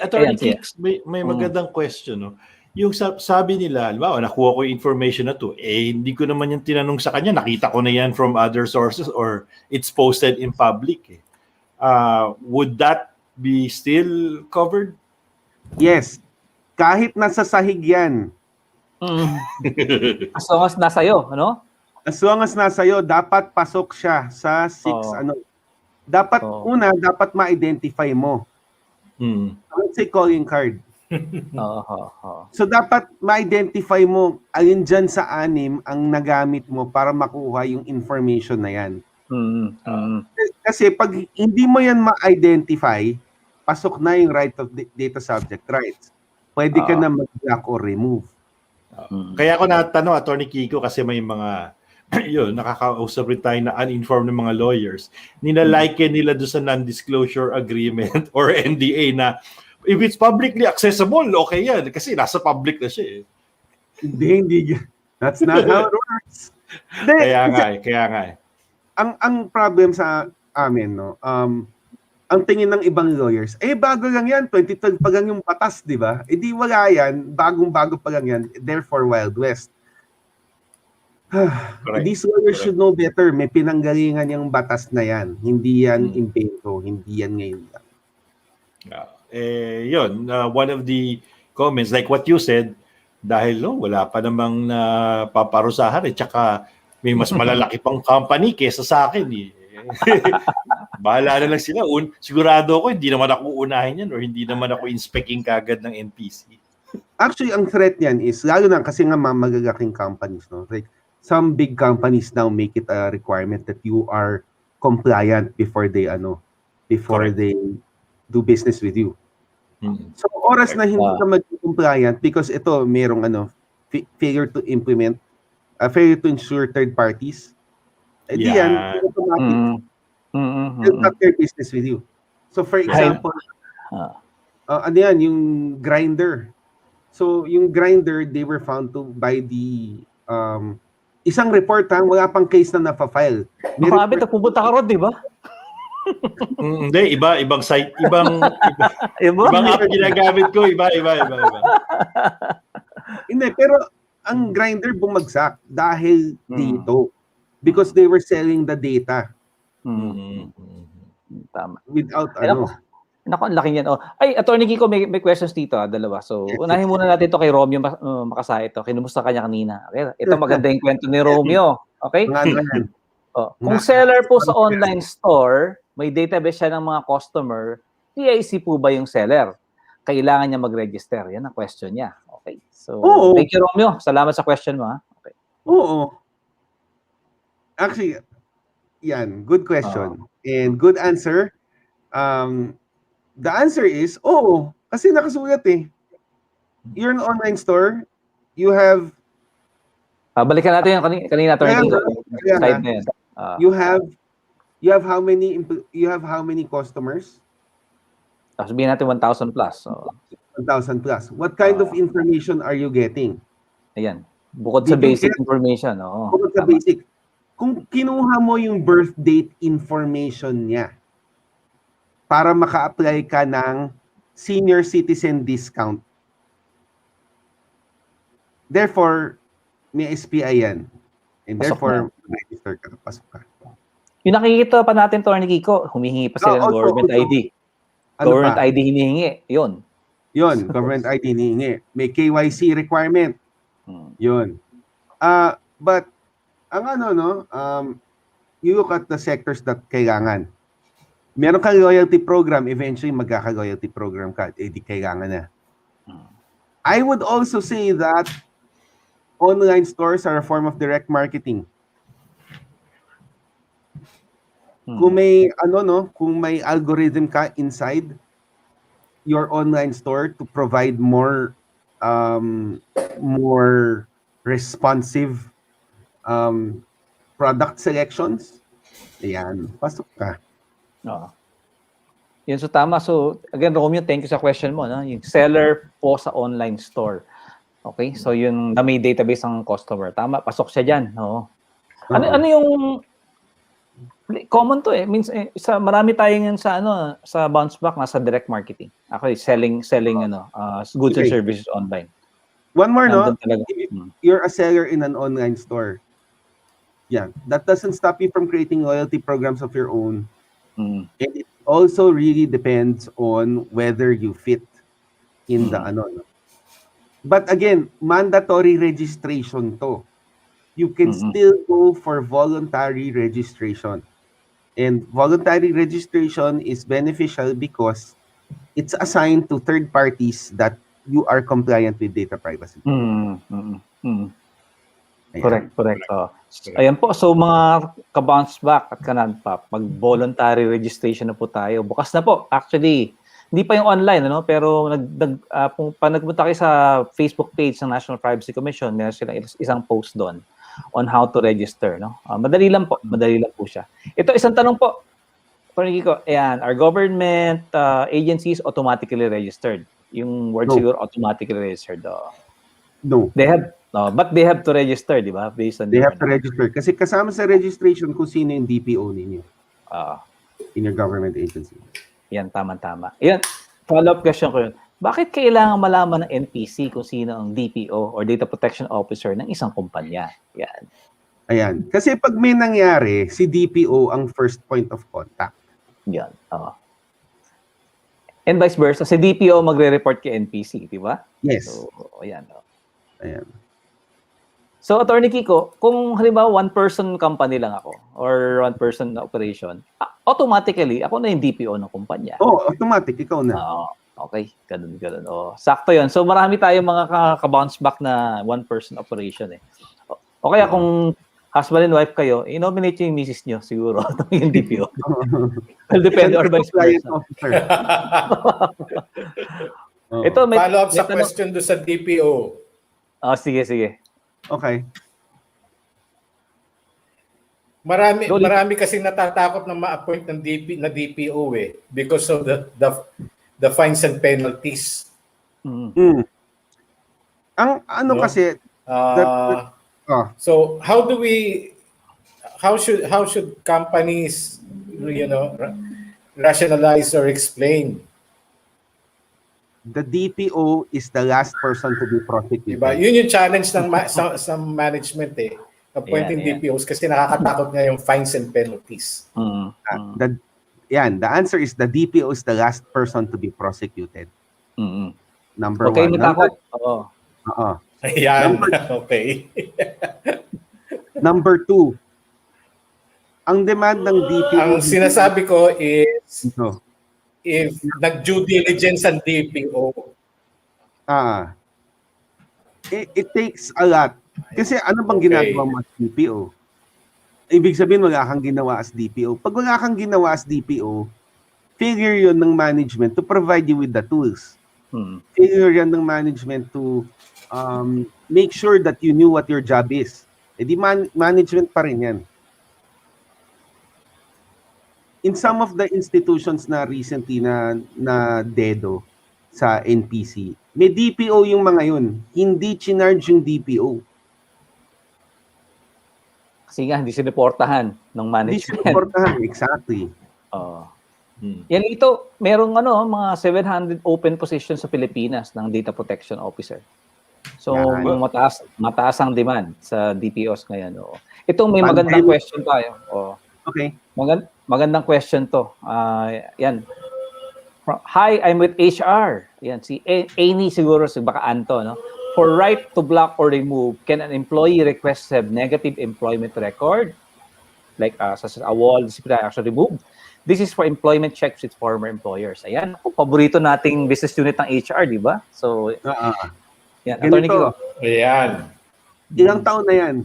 Attorney Kicks, may magandang question, no? Yung sabi nila, halimbawa, nakuha ko yung information na to, hindi ko naman yung tinanong sa kanya, nakita ko na yan from other sources or it's posted in public. Would that be still covered? Yes. Kahit nasa sahig yan. As long as nasa iyo, ano? As long as nasa iyo, dapat pasok siya sa 6, Dapat, dapat ma-identify mo. Let's say calling card. So dapat ma-identify mo alin dyan sa 6 ang nagamit mo para makuha yung information na yan. Kasi pag hindi mo yan ma-identify, pasok na yung right of data subject rights. Pwede ka na mag-block or remove. Kaya ako natanong, Attorney Kiko, kasi may mga nakakausap rin tayo na uninformed ng mga lawyers. Nilaliken nila doon sa non-disclosure agreement or NDA na if it's publicly accessible, okay yan. Kasi nasa public na siya eh. Hindi. That's not how it works. Kaya nga eh. Ang problem sa amin, no, ang tingin ng ibang lawyers, bago lang yan, 2012 pa lang yung batas, di ba? Di wala yan, bagong-bago pa lang yan, therefore Wild West. These lawyers should know better. May pinanggalingan yung batas na yan. Hindi yan invento, hindi yan ngayon lang. Yun, one of the comments, like what you said, dahil wala pa namang paparusahan tsaka may mas malalaki pang company kesa sa akin eh. Bahala na lang sila. Sigurado ako, hindi naman ako unahin yan or hindi naman ako inspecting kagad ng NPC. Actually, ang threat niyan is, lalo na kasi nga magagaking companies, no? Like, some big companies now make it a requirement that you are compliant before they do business with you. So, oras na hindi ka mag-compliant because ito, merong failure to implement, failure to ensure third parties, di yan, automatic. They'll cut their business with you. So, for example, ano yan, yung grinder. So, yung grinder, they were found to by the isang report, wala pang case na napafile. Marami, pupunta ka ron, di ba? Hindi, ibang site, ibang app ginagamit ko, iba. Hindi, pero ang grinder bumagsak dahil dito. Because they were selling the data. Tama. Without Naku, ang laki niyan. Attorney Kiko, may questions dito, dalawa. So, unahin muna natin ito kay Romeo Makasay. Kinumusta kanya kanina. Okay? Ito maganda yung kwento ni Romeo. Okay? Kung seller po sa online store, may database siya ng mga customer, PIC po ba yung seller? Kailangan niya mag-register. Yan ang question niya. Okay. So, thank you, Romeo. Salamat sa question mo. Okay. Oo. Actually, yan. Good question. And good answer. The answer is, kasi nakasulat eh. You're an online store, you have... balikan natin yung kanina, Attorney Kiko. Side na yan. You have how many customers? Sabihin natin 1,000 plus. So, 1,000 plus. What kind of information are you getting? ayan. Bukod sa Did you basic get- information. Oo, Bukod sa tama. basic, kung kinuha mo yung birth date information niya para maka-apply ka ng senior citizen discount, therefore, may SPI yan. And Pasok therefore, register ka. Pasok ka. Yung nakikita pa natin, Atty. Kiko, humihingi pa sila ng Also, government ID. Ano Government pa? ID hinihingi. Yun. Yun, government ID hinihingi. May KYC requirement. Yun. But, ang you look at the sectors that kailangan. Meron kang loyalty program, eventually magkaka-loyalty program ka, di kailangan na. I would also say that online stores are a form of direct marketing. Kung may kung may algorithm ka inside your online store to provide more responsive product selections, ayan, pasok ka. Oo. Yun, so tama. So, again, Romeo, thank you sa question mo. No? Yung seller po sa online store. Okay? So, yung na may database ng customer. Tama, pasok siya dyan. Oo. Ano yung common to means marami tayo ngayon sa BounceBack nasa direct marketing. Actually, selling goods and Okay. services online. One more, Nandun no? talaga. If you're a seller in an online store, yeah, that doesn't stop you from creating loyalty programs of your own. And it also really depends on whether you fit in the no? But again, mandatory registration to. You can still go for voluntary registration. And voluntary registration is beneficial because it's assigned to third parties that you are compliant with data privacy. Correct. Ayan po. So mga ka-BounceBack at ka-NADPOP, mag-voluntary registration na po tayo. Bukas na po. Actually, hindi pa yung online, pero nagpunta kayo sa Facebook page ng National Privacy Commission, meron silang isang post doon on how to register. Madali lang po siya. Ito, isang tanong po. Atty. Kiko, ayan, our government agencies automatically registered. Yung word siguro automatically registered. No. But they have to register, di ba? Based on They have to register. Kasi kasama sa registration kung sino yung DPO ninyo. In your government agency. Yan, tama. Yan, follow-up question ko yun. Bakit kailangan malaman ng NPC kung sino ang DPO or Data Protection Officer ng isang kumpanya? Yan. Ayan. Kasi pag may nangyari, si DPO ang first point of contact. Yan. And vice versa, si DPO magre-report kay NPC, di ba? Yes. So, ayan. Ayan. So, Atty. Kiko, kung halimbawa one-person company lang ako or one-person operation, automatically, ako na yung DPO ng kumpanya. Automatic. Ikaw na. Okay. Ganun. Sakto yun. So, marami tayong mga ka-BounceBack na one-person operation. O kaya kung husband and wife kayo, i-nominate yung misis nyo siguro yung DPO. Well, depende or vice versa. Ito, may follow-up sa question do sa DPO. Sige. Okay. Marami kasi natatakot na ma-appoint ng DPO because of the fines and penalties. Ang kasi so how should companies rationalize or explain? The DPO is the last person to be prosecuted. Diba? Yun yung challenge ng sa management appointing DPOs kasi nakakatakot nga yung fines and penalties. The answer is the DPO is the last person to be prosecuted. Number okay, one. Matakot. Ayan. Okay. Number two, ang demand ng DPO... Ang sinasabi ko is if nag-due diligence ang DPO. It takes a lot. Kasi ano bang ginagawa mo as DPO? Ibig sabihin, wala kang ginawa as DPO. Pag wala kang ginawa as DPO, failure yun ng management to provide you with the tools. Failure yan ng management to make sure that you knew what your job is. Di management pa rin yan. in some of the institutions na recently na dedo sa NPC, may DPO yung mga yun. Hindi chinarge yung DPO. Kasi nga, hindi siniportahan ng Hindi management. sinuportahan. Exactly. Oo. Yan ito, merong mga 700 open positions sa Pilipinas ng data protection officer. So, Yan. mataas ang demand sa DPOs ngayon. Oo. Itong may magandang question tayo. Oo. Okay. Magandang question to. Yan. Hi, I'm with HR. Yan, si Amy siguro, baka Anto, no? For right to block or remove, can an employee request to have negative employment record? Like such as a wall, disciplinary action removed. This is for employment checks with former employers. Ayan, paborito nating business unit ng HR, di ba? So, yan. Atty. Kiko. Ayan. Ilang taon na yan?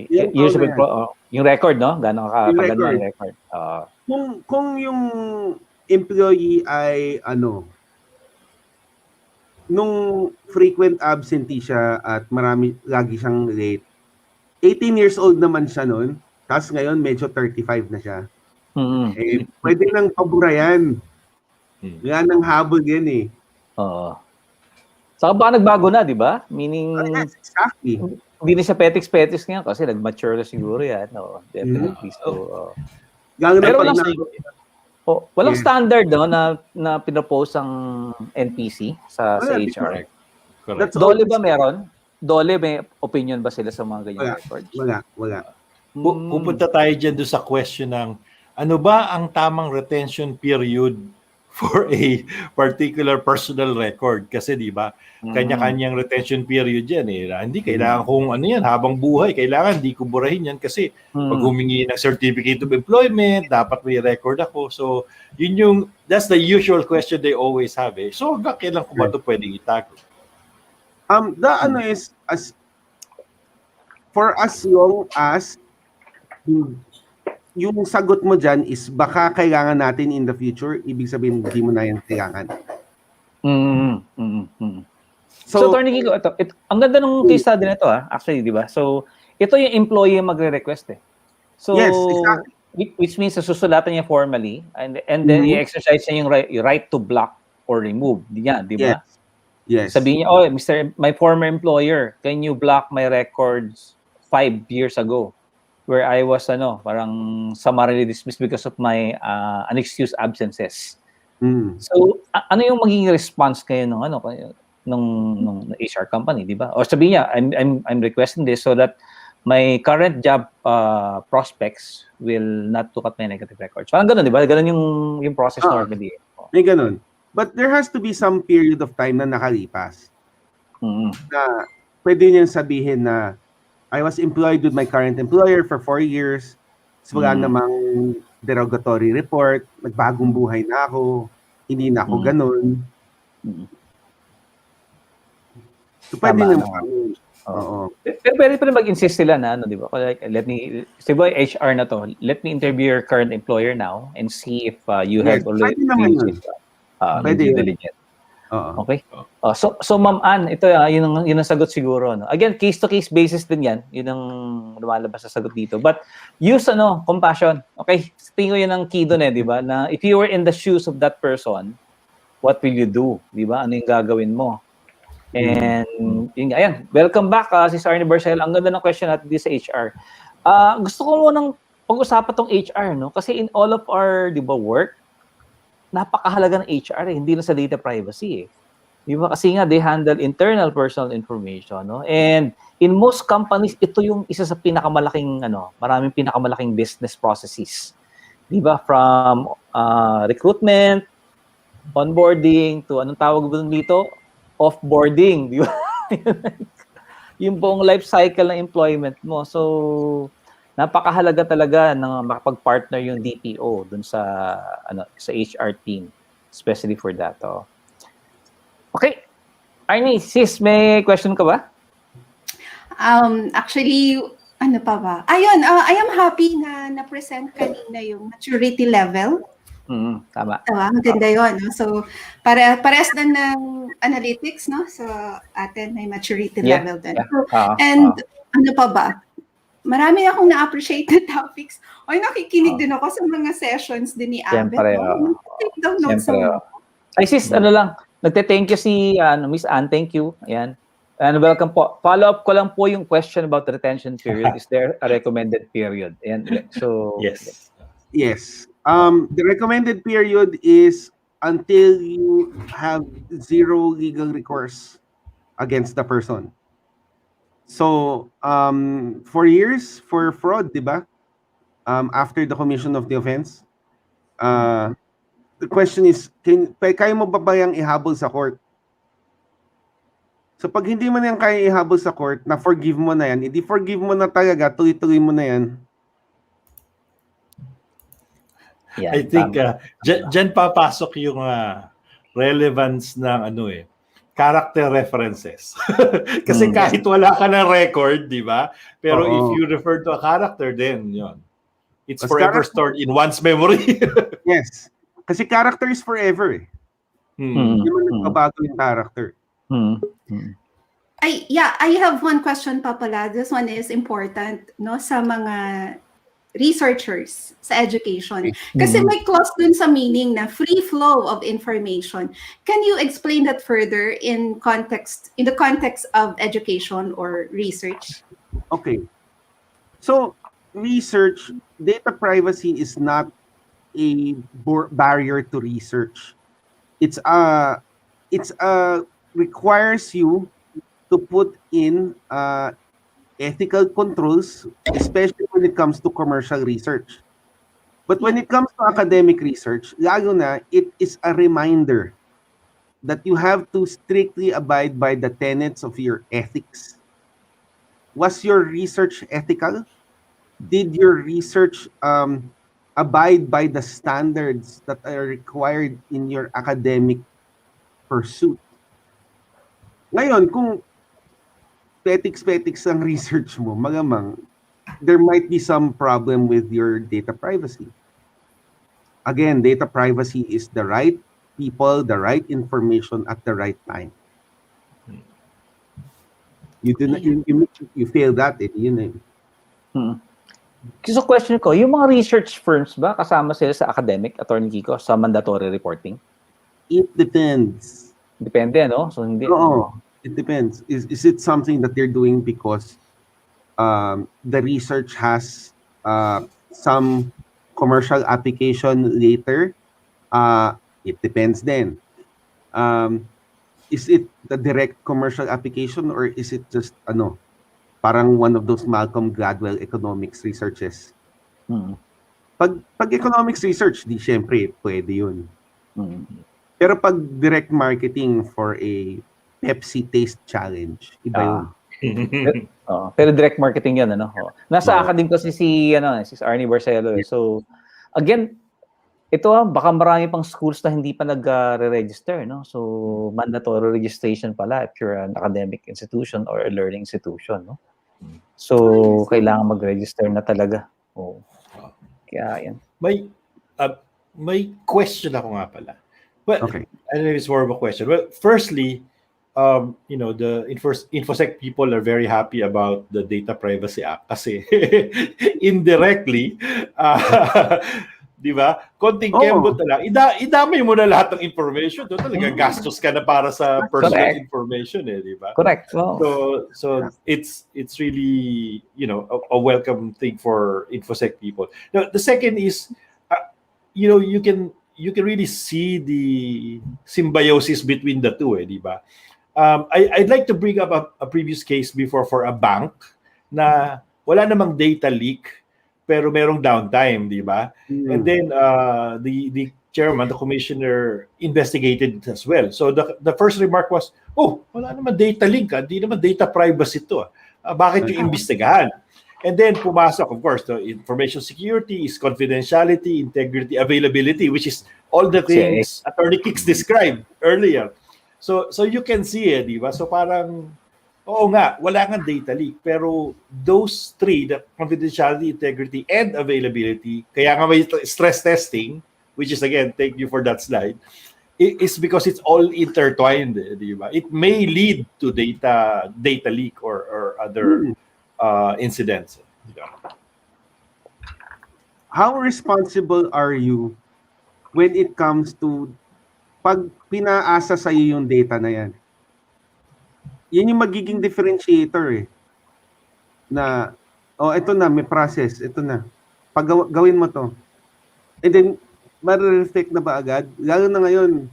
Years of yung record, no? Gano'ng katagal mo yung record? Kung yung employee ay nung frequent absentee siya at lagi siyang late, 18 years old naman siya noon, tapos ngayon medyo 35 na siya. Eh, pwede nang pabura yan. Yan ang habol yan eh. Oo. Saka baka nagbago na, di ba? Meaning, exactly. Hindi na siya petiks-petiks ngayon kasi nag-mature na siguro yan. No? Definitely. So, pero walang standard na pinapose ang NPC sa HR. Correct. Dole ba meron? Dole, may opinion ba sila sa mga ganyan records? Wala. Pupunta tayo dyan doon sa question ng ano ba ang tamang retention period for a particular personal record? Kasi di ba, kanya-kanyang retention period yan eh. Hindi kailangan kung ano yan, habang buhay, kailangan di ko burahin yan kasi pag humingi ng certificate of employment, dapat may record ako. So, that's the usual question they always have eh. So, hanggang kailan ko ba ito pwedeng itago? For as long as yung sagot mo dyan is baka kailangan natin in the future, ibig sabihin hindi mo na yan kailangan. So Atty. Kiko, ang ganda ng case study na ito actually, di ba? So, ito yung employee magre-request eh. So, yes, exactly. Which means susulatan niya formally and then i-exercise niya yung right to block or remove. Di ba? Yes. Sabihin niya, my former employer, can you block my records 5 years ago? Where I was parang summarily dismissed because of my unexcused absences. So ano yung magiging response kayo ng HR company, di ba? Or sabihin niya, I'm requesting this so that my current job prospects will not look at my negative records. Parang ganun, di ba? Ganun yung process normally. May ganun. But there has to be some period of time na nakalipas. Na pwede niyang sabihin na I was employed with my current employer for 4 years. So wala namang derogatory report. Nagbagong buhay na ako. Hindi na ako ganun. So pwede naman. Oo. Pero pwede pa rin mag-insist sila na, di ba? Like, siguro HR na to, let me interview your current employer now and see if you have already diligent. Okay? So Ma'am Ann, ito yun ang sagot siguro. No? Again, case-to-case basis din yan. Yun ang lumalabas sa sagot dito. But use compassion. Okay? Tingin ko yun ang key doon di ba? Na if you were in the shoes of that person, what will you do? Di ba? Ano yung gagawin mo? And ayan, welcome back si Sarni Barcel. Ang ganda ng question natin dito sa HR. Gusto ko munang pag-usapan tong HR, no? Kasi in all of our, di ba, work, napakahalaga ng HR hindi na sa data privacy eh. Di ba? Kasi nga, they handle internal personal information, no? And in most companies, ito yung isa sa pinakamalaking, maraming pinakamalaking business processes. Di ba? From recruitment, onboarding, to anong tawag ba dito? Offboarding, di ba? Yung buong life cycle ng employment mo. So, napakahalaga talaga na makapag-partner yung DPO dun sa HR team, especially for that. Okay. Arnie, sis, may question ka ba? Actually, ano pa ba? Ayun, I am happy na na-present kanina yung maturity level. Tama. Maganda yun. No? So, parehas na ng analytics, no? So, atin may maturity level din. Yeah. And ano pa ba? marami akong na-appreciate na topics. Ay, nakikinig din ako sa mga sessions din ni Abet. Siyempre, Take down notes Siyempre, ako. Ay, sis, ano lang, nagte-thank you si Miss Ann. Thank you. Ayan. And welcome po. Follow-up ko lang po yung question about retention period. Is there a recommended period? Ayan. So, Yes. Yes. The recommended period is until you have zero legal recourse against the person. So, 4 years for fraud, di ba? After the commission of the offense. The question is, kaya mo ba bayang ihabol sa court? So, pag hindi mo na yan kaya ihabol sa court, na-forgive mo na yan, hindi forgive mo na talaga, tuloy-tuloy mo na yan. yeah, I think dyan papasok yung relevance ng character references. Kasi kahit wala ka ng record, di ba? Pero if you refer to a character, then yun. It's forever stored in one's memory. Yes. Kasi character is forever eh. Hindi mo nagbabago yung character. I have one question pa pala. This one is important, no, sa mga researchers sa education. Kasi may clause dun sa meaning na free flow of information. Can you explain that further in the context of education or research? Okay. So, research, data privacy is not a barrier to research. It's requires you to put in ethical controls, especially when it comes to commercial research. But when it comes to academic research, lalo na, it is a reminder that you have to strictly abide by the tenets of your ethics. Was your research ethical? Did your research abide by the standards that are required in your academic pursuit? Ngayon, kung petiks ang research mo, magamang, there might be some problem with your data privacy. Again, data privacy is the right people, the right information at the right time. You do not, you fail that, yun eh. So question ko, yung mga research firms ba kasama sila sa academic, Attorney Kiko, sa mandatory reporting? It depends. Depende, no? So hindi. Oo, it depends. Is it something that they're doing because the research has some commercial application later? It depends then. Is it the direct commercial application or is it just parang one of those Malcolm Gladwell economics researches? Pag economics research, di syempre pwede yun. Pero pag direct marketing for a Pepsi taste challenge, iba yun. Pero direct marketing yun, ano? Nasa academic kasi si Arnie Barcelo. So, again, ito baka marami pang schools na hindi pa nag-re-register, no? So, mandatory registration pala if you're an academic institution or a learning institution, no? So, kailangan mag-register na talaga. Kaya yan. May question ako nga pala. Well, okay. I think it's more of a question. Well, firstly, the InfoSec people are very happy about the Data Privacy Act kasi indirectly, di ba? Konting kembot na lang. Idamay mo na lahat ng information. Doon talaga gastos ka na para sa personal information, di ba? Correct. So it's really, a welcome thing for InfoSec people. Now, the second is, you can really see the symbiosis between the two, di ba? I'd like to bring up a previous case before for a bank na wala namang data leak pero merong downtime, di ba? And then the chairman, the commissioner, investigated it as well. So the first remark was, wala naman data leak, hindi naman data privacy to. Bakit yung imbestigahan? And then pumasok, of course, the information security is confidentiality, integrity, availability, which is all the things Attorney Kicks described earlier. So you can see it, di ba? So parang, oo nga, wala nga data leak. Pero those three, the confidentiality, integrity, and availability, kaya nga may stress testing, which is, again, thank you for that slide, is because it's all intertwined, di ba? It may lead to data leak or other incidents. How responsible are you when it comes to pag pinaasa sa iyo yung data na yan? Yan yung magiging differentiator eh. Na, ito na, may process, ito na. Pag gawin mo to. And then, ma-reflect na ba agad? Lalo na ngayon,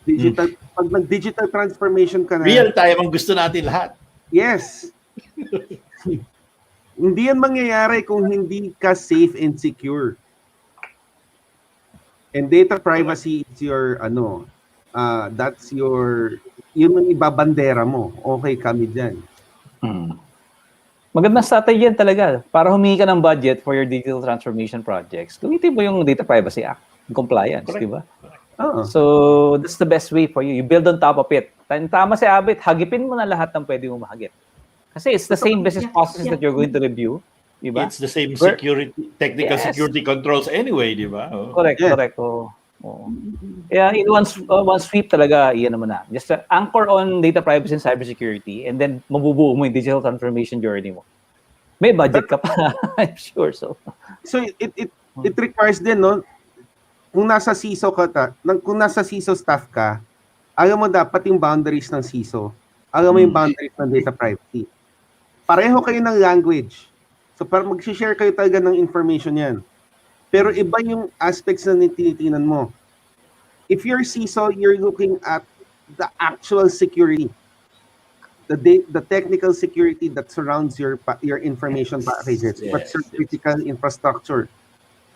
digital, pag nag-digital transformation ka na. Real time ang gusto natin lahat. Yes. Hindi yan mangyayari kung hindi ka safe and secure. And data privacy is your, that's your, yun ang ibabandera mo. Okay kami dyan. Magandang strategy yan talaga. Para humingi ka ng budget for your digital transformation projects, gamitin mo yung Data Privacy Act, compliance, di ba? So, that's the best way for you. You build on top of it. Tama si Abit, hagipin mo na lahat ng pwede mo mahagip. Kasi it's the same business processes that you're going to review. Di ba? It's the same security, technical security controls anyway, di ba? Correct. Kaya in one sweep talaga, iyan naman na. Just anchor on data privacy and cybersecurity, and then mabubuo mo yung digital transformation journey mo. May budget ka pa, I'm sure. So it requires din, no? Kung nasa CISO kung nasa CISO staff ka, alam mo dapat yung boundaries ng CISO. Alam mo yung boundaries ng data privacy. Pareho kayo ng language. So, para mag-share kayo talaga ng information yan. Pero iba yung aspects na tinitingnan mo. If you're CISO, you're looking at the actual security. The technical security that surrounds your information packages. What's your critical infrastructure?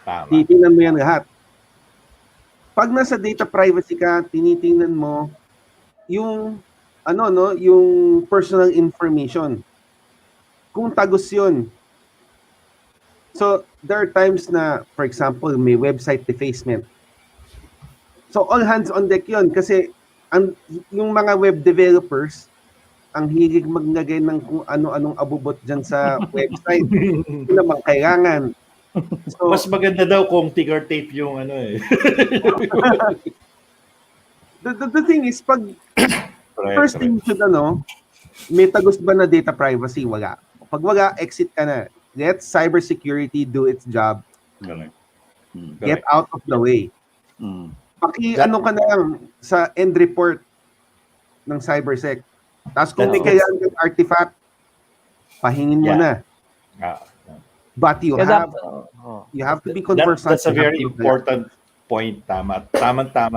Tinitingnan mo yan lahat. Pag nasa data privacy ka, tinitingnan mo yung yung personal information. Kung tagos yun. So, there are times na, for example, may website defacement. So, all hands on deck yun. Kasi, yung mga web developers, ang hilig maglagay ng kung ano-anong abubot dyan sa website. Ito naman kailangan. So, mas maganda daw kung ticker tape yung the thing is, pag first thing you should may tagos ba na data privacy? Wala. Pag wala, exit ka na. Let cybersecurity do its job. Get out of the way. Ka na lang sa end report ng cybersec. Tapos kung may kailangan ng artifact, pahingin mo na. But you have to be conversant. That's a very important point. Tama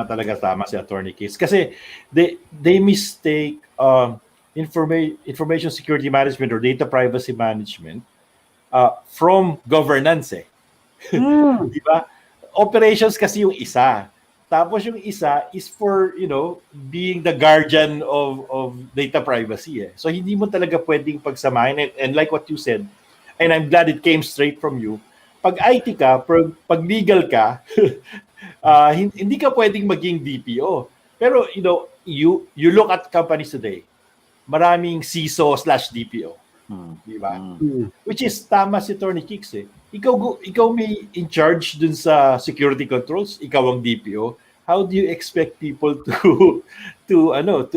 talaga si Attorney Case. Kasi they mistake information security management or data privacy management from governance Diba? Operations kasi yung isa. Tapos yung isa is for, being the guardian of data privacy. So hindi mo talaga pwedeng pagsamahin. And like what you said, and I'm glad it came straight from you, pag IT ka, pag legal ka, hindi ka pwedeng maging DPO. Pero, you look at companies today, maraming CISO/DPO. Diba? Which is tama si Attorney Kicks Ikaw may in charge dun sa security controls, ikaw ang DPO. How do you expect people to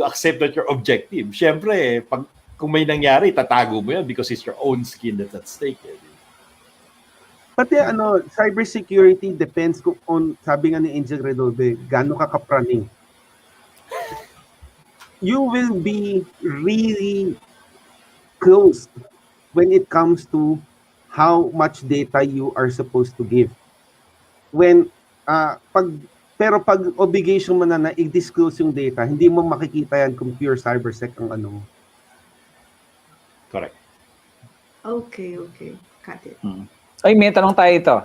accept that your objective? Syempre, kung may nangyari, tatago mo yan because it's your own skin that's at stake. Pati cybersecurity depends on, sabi nga ni Angel Redobe, gaano ka kapraning. You will be really close when it comes to how much data you are supposed to give. Pero pag obligation mo na i-disclose yung data, hindi mo makikita yan kung pure cybersec ang Correct. Okay. Got it. Ay, may tanong tayo ito.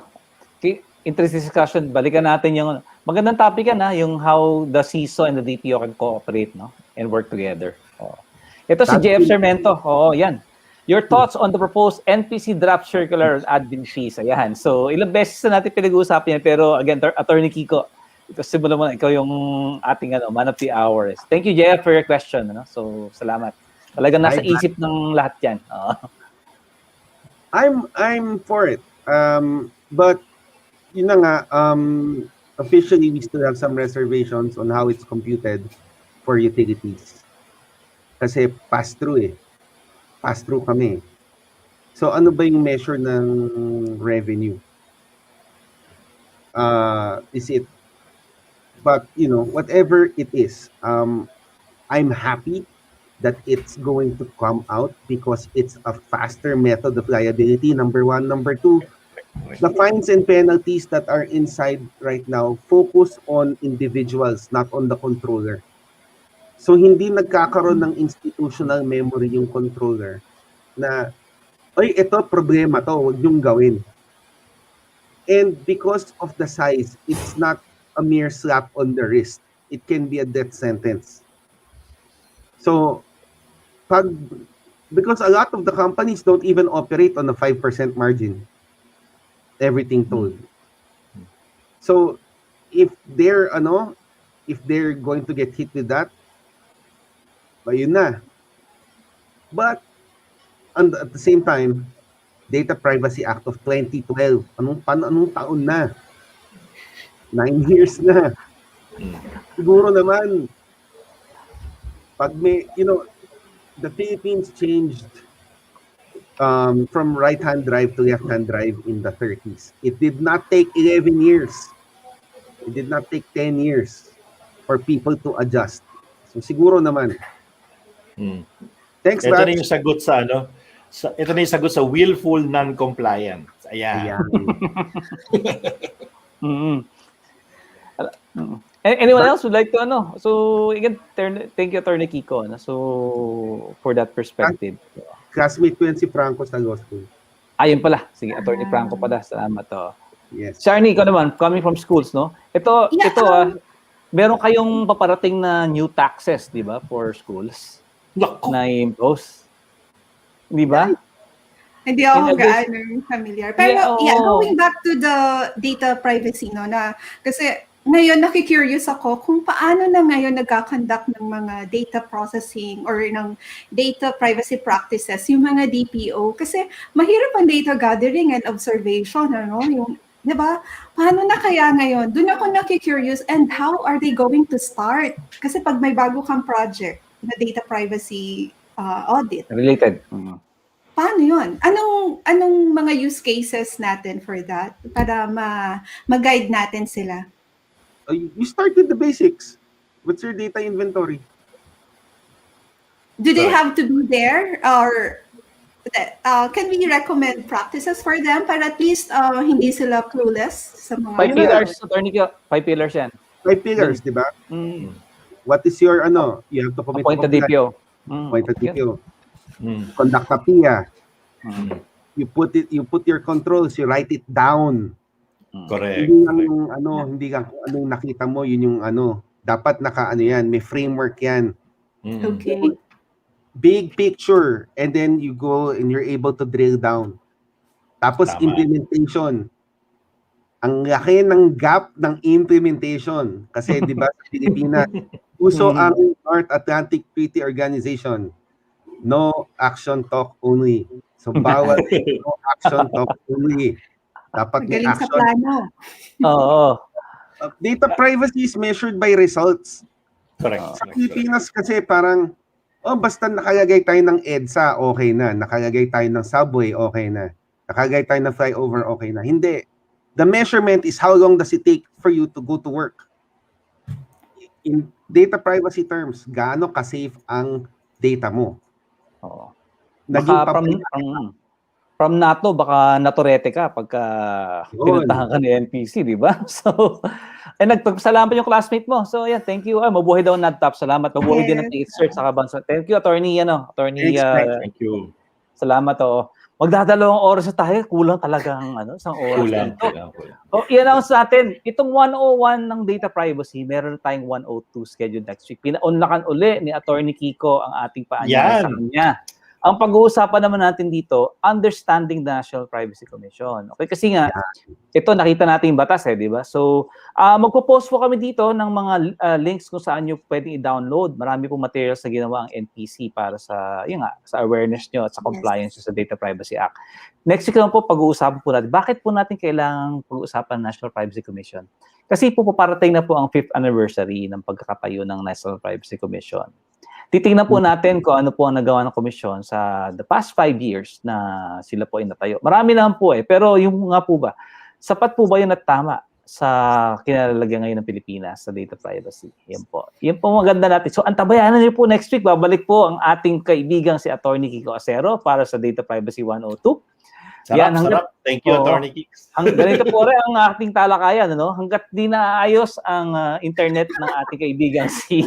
Okay, interesting discussion. Balikan natin yung magandang topic yan yung how the CISO and the DPO can cooperate and work together. Ito si JF Sarmento. Yan. Your thoughts on the proposed NPC draft circular admin fees. Ayan. So, ilang beses na natin pinag-uusapan yan. Pero again, Attorney Kiko, simula mo na, ikaw yung ating man of the hour. Thank you, JF, for your question. So, salamat. Talagang nasa isip ng lahat yan. I'm for it. But, yun na nga, officially, we still have some reservations on how it's computed for utilities. Kasi pass-through Pass-through kami. So ano ba yung measure ng revenue? Is it, but whatever it is, I'm happy that it's going to come out because it's a faster method of liability, number one. Number two, the fines and penalties that are inside right now focus on individuals, not on the controller. So hindi nagkakaroon ng institutional memory yung controller na, oy, ito problema to, huwag niyong gawin. And because of the size, it's not a mere slap on the wrist. It can be a death sentence. So, because a lot of the companies don't even operate on a 5% margin, everything told. So, if they're going to get hit with that, ayun na. But at the same time, Data Privacy Act of 2012, anong taon na? 9 years na. Siguro naman, pag may, the Philippines changed from right-hand drive to left-hand drive in the 30s. It did not take 11 years. It did not take 10 years for people to adjust. So siguro naman. Thanks, Ito Bats. na yung sagot sa ito na yung sagot sa willful non-compliance. Ayan. Anyone else would like to So again, thank you, Atty. Kiko. So for that perspective. Classmate ko yan si Franco sa law school. Ayun pala. Sige, Atty. Franco pala. Salamat. Yes. Sharni, ikaw naman, coming from schools, no? Ito, meron kayong paparating na new taxes, di ba, for schools na impose. Di ba? Hindi ako gaano familiar. Pero going back to the data privacy, no, na kasi ngayon nakikurious ako kung paano na ngayon nagkakandak ng mga data processing or ng data privacy practices yung mga DPO. Kasi mahirap ang data gathering and observation, yung, di ba? Paano na kaya ngayon? Doon ako nakikurious, and how are they going to start? Kasi pag may bago kang project na data privacy audit. Related. Paano yun? Anong mga use cases natin for that para mag-guide natin sila? You start with the basics. What's your data inventory? Do they have to be there, or can we recommend practices for them para at least hindi sila clueless sa mga 5 pillars, Atty. 5 pillars yan. 5 pillars, di ba? What is your you have to commit Appoint a DPO. Appoint a DPO. Conduct a PIA. You put your controls, you write it down. Correct. Hindi lang kung anong nakita mo, yun yung dapat yan, may framework yan. Okay. Big picture, and then you go and you're able to drill down. Tapos implementation. Ang laki ng gap ng implementation kasi 'di ba sa Pilipinas uso ang North Atlantic Treaty Organization. No action talk only. So bawal no action talk only. Dapat may action. Sa plano. Oo. Data privacy is measured by results. Correct. Sa Pilipinas kasi parang basta nakalagay tayo ng EDSA, okay na. Nakalagay tayo ng subway, okay na. Nakalagay tayo ng flyover, okay na. Hindi. The measurement is how long does it take for you to go to work. In data privacy terms, gaano ka-safe ang data mo? Oo. From NATO, baka naturete ka pagka pinuntahan ka ni NPC, di ba? So, nagpagpasalamat yung classmate mo. So, thank you. Mabuhay daw NADPOP. Salamat. Mabuhay din ang PH-CERT sa kabansa. Thank you, Attorney. Thank you. Salamat. Magdadalawang oras na tayo. Kulang talagang isang oras. Kulang. I-announce natin, itong 101 ng data privacy, meron tayong 102 scheduled next week. Pinaunlakan uli ni Attorney Kiko ang ating paanyaya sa kanya. Ang pag-uusapan naman natin dito, understanding the National Privacy Commission. Okay, kasi nga, ito nakita natin yung batas di ba? So, magpo-post po kami dito ng mga links kung saan nyo pwedeng i-download. Marami pong materials na ginawa ang NPC para sa, sa awareness nyo at sa compliance sa Data Privacy Act. Next week naman po, pag-uusapan po natin. Bakit po natin kailangang pag-uusapan ng National Privacy Commission? Kasi po paparating na po ang 5th anniversary ng pagkakatayo ng National Privacy Commission. Titingnan po natin kung ano po ang nagawa ng komisyon sa the past 5 years na sila po ay natayo. Marami naman po pero yung nga po ba, sapat po ba yun at tama sa kinalalagyan ngayon ng Pilipinas sa data privacy? Yan po. Yan po maganda natin. So, antabayanan niyo po next week. Babalik po ang ating kaibigang si Atty. Kiko Acero para sa Data Privacy 102. Sarap. Thank you, Atty. Kiko. Ganito po rin ang ating talakayan. Ano? Hanggat di naayos ang internet ng ating kaibigang si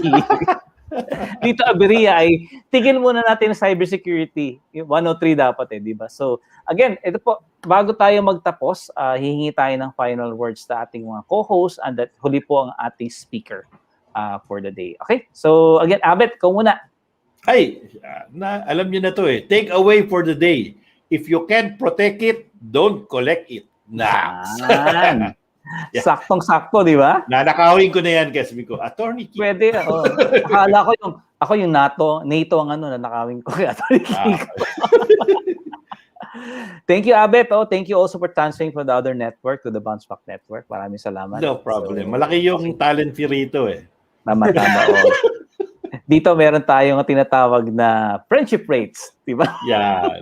Dito Aberia ay tigil muna natin ang cybersecurity. 103 dapat di ba? So, again, ito po, bago tayo magtapos, hihingi tayo ng final words sa ating mga co-hosts and that huli po ang ating speaker for the day. Okay? So, again, Abet, ikaw muna. Ay, alam niyo na to Take away for the day. If you can't protect it, don't collect it. Yeah. Saktong-sakto, di ba? Nanakawin ko na yan kasi ko, Atty. Kiko. Pwede. Akala ko ako yung NATO ang nanakawin ko kay Atty. Kiko. Thank you, Abet. Thank you also for transferring from the other network to the BounceBack network. Maraming salamat. No problem. Malaki yung talent fee rito Tama. Dito meron tayong tinatawag na friendship rates, di ba? Yan.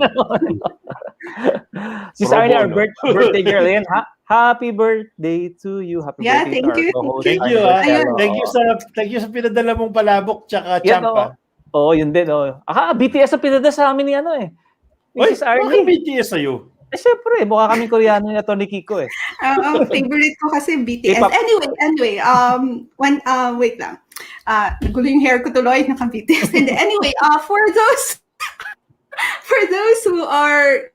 Si Sarni, our birthday girl yan. Happy birthday to you. Happy birthday thank to you. our co-host. Thank you. Thank you sa pinadala mong palabok tsaka champa. Yun din. BTS ang pinadala sa amin ni Mrs. Arnie. Bakit BTS sa'yo? Siyempre, mukha kaming Koreano ni Atty. Kiko Favorite ko kasi BTS. K-pop. Anyway, wait lang. Nagulo yung hair ko tuloy, naka-BTS. Anyway, for those who are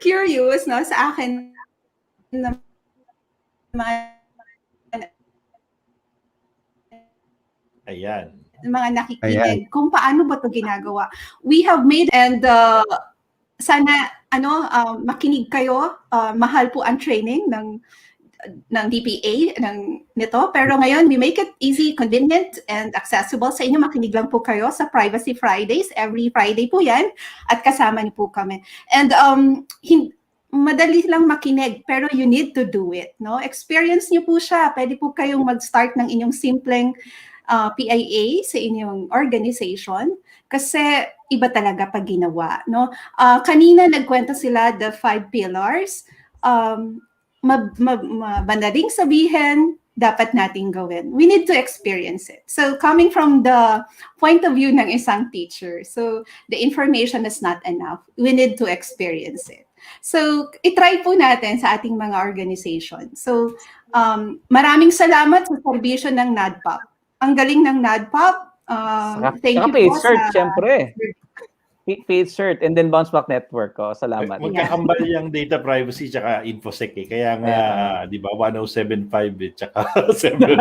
curious, sa akin Ayan. mga nakikinig kung paano ba ito ginagawa. We have made and sana makinig kayo. Mahal po ang training ng DPA nito, pero ngayon we make it easy, convenient and accessible sa inyo. Makinig lang po kayo sa Privacy Fridays, every Friday po yan, at kasama niyo po kami. And madali lang makinig, pero you need to do it, experience niyo po siya. Pwede po kayong mag-start ng inyong simpleng PIA sa inyong organization kasi iba talaga pag ginawa, kanina nagkwento sila the 5 pillars. Madaling sabihin, dapat nating gawin. We need to experience it. So coming from the point of view ng isang teacher, so the information is not enough. We need to experience it. So itry po natin sa ating mga organization. So maraming salamat sa serbisyo ng NADPOP. Ang galing ng NADPOP. Thank you po PH-CERT, siyempre. PH-CERT and then BounceBack Network. Salamat. Magkakambal yung data privacy tsaka InfoSec Kaya nga, di ba, 1075 tsaka 7.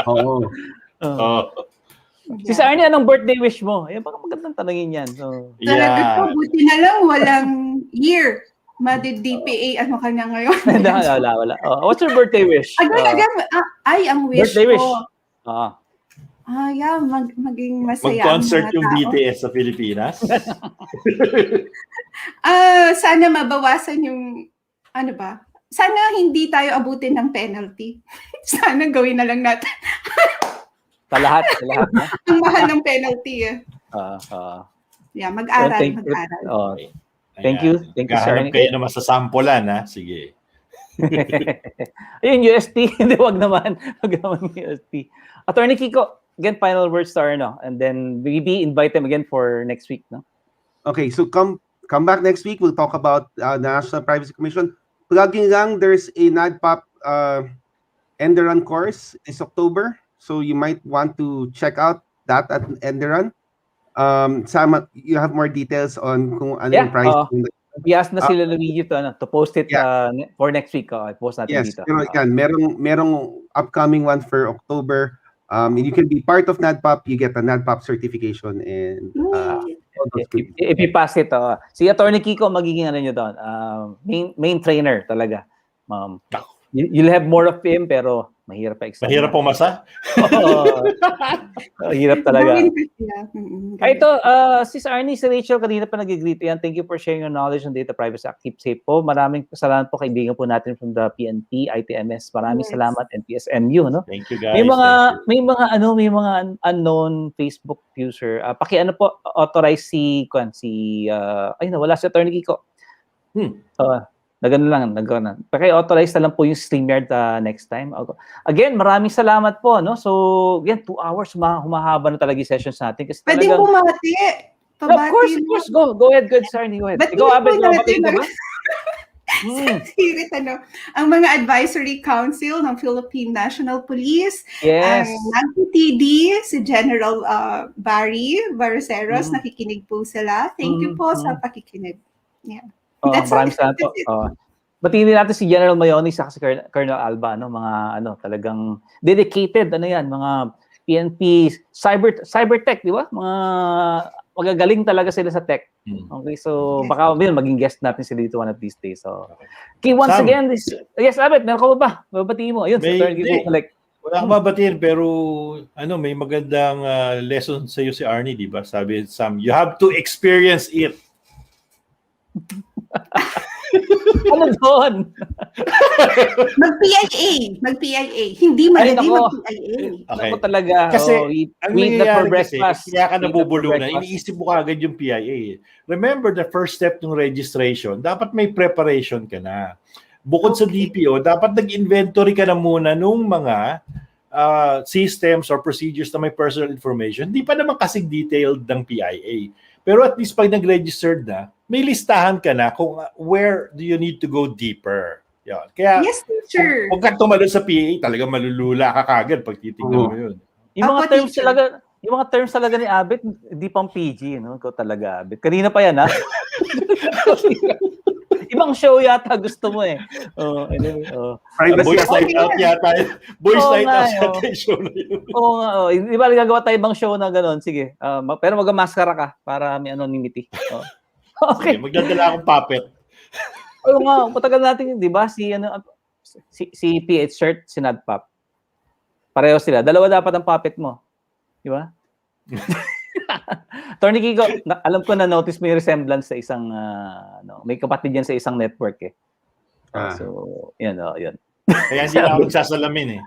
Oo. Si Sarni, anong birthday wish mo? Baka magandang tanongin yan. Talaga po, buti na lang walang year. DPA, ano ka na ngayon? Wala. What's your birthday wish? Ang wish birthday wish. ko. Maging masaya. Mag-concert yung BTS sa Pilipinas. Sana mabawasan yung, sana hindi tayo abutin ng penalty. Sana gawin na lang natin. Sa lahat. Ang mahal ng penalty mag-aral. Thank you, sir. Kayo naman sa sampulan, Sige. Ayun, UST. Hindi, wag naman UST. Atty. Kiko, again, final words to and then maybe invite them again for next week, Okay, so come back next week. We'll talk about the National Privacy Commission. Plugging lang, there's a NADPOP end-run course this October. So you might want to check out that at end-run. Sama, you have more details on kung ano yung price. We asked na sila Luigi to post it for next week. I-post natin dito. Pero yan, merong upcoming one for October. You can be part of NADPOP. You get a NADPOP certification and if you pass it, si Atty. Kiko magiging nyo doon. Main trainer talaga. You'll have more of him pero Mahirap pa exam. Mahirap pumasa? Hirap talaga. Ay, Ito, ito, Sis Arnie, si Rachel, kanina pa nag-greet. Yan, thank you for sharing your knowledge on Data Privacy Act. Keep safe po. Maraming salamat po kaibigan po natin from the PNP, ITMS. Maraming salamat, NPSMU, no? Thank you, guys. May mga unknown Facebook user. Paki-ano po, authorize ay, nawala si Atty. Kiko. Paki-authorize na lang po yung StreamYard next time. Again, maraming salamat po, no? So, again, 2 hours, humahaba na talaga yung sessions natin. Kasi pwede talagang... bumati. No, of course. Go ahead, Sarni. Go ahead. Ikaw, Abed, mabatiin ka ba? Hirit, ang mga advisory council ng Philippine National Police, Yes. ang NADPOP, si General Barry Barceros, nakikinig po sila. Thank you po sa pakikinig. Yeah. Maraming salamat po. Batiin din natin si General Mayoni sa si Colonel Alba, mga talagang dedicated, mga PNP cybertech, di ba? Mga magagaling talaga sila sa tech. Okay, so baka maging guest natin sila dito one of these days. So, okay, once Sam, again, yes, Abet, meron ka ba? Babatiin mo. Ayun, wala akong babatiin, pero may magandang lesson sa iyo si Arnie, di ba? Sabi, Sam, you have to experience it. Ano doon? Mag-PIA. Hindi madali mag-PIA. Okay. Ako talaga. Kasi, ang nangyayari kasi, kaya ka nabubulunan, iniisip mo kagad yung PIA. Remember, the first step ng registration, dapat may preparation ka na. Bukod sa DPO, dapat nag-inventory ka na muna nung mga systems or procedures na may personal information. Hindi pa naman kasing detailed ng PIA. Pero at least pag nag-registered na, may listahan ka na kung where do you need to go deeper. Yan. Kaya, yes, teacher. Kung ka tumalon sa PIA, talagang malulula ka kagad pag titignan mo yun. Yung mga terms talaga ni Abet, hindi pang PG, no? Ikaw talaga, Abet. Kanina pa yan, ha? Ibang show yata gusto mo eh. Boys Night Out yata. Boys Night Out yata yung show na yun. Oo nga. Di ba gagawa tayo ibang show na gano'n? Sige. Pero mag-maskara ka para may anonymity. Okay. Magdadala akong puppet. Oo nga. Patagal natin, di ba? Si PH-CERT, si NADPOP. Pareho sila. Dalawa dapat ang puppet mo. Di ba? Atty. Kiko, alam ko na notice mo yung resemblance sa isang may kapatid yan sa isang network eh. So, yun. Kaya hindi na ako magsasalamin eh.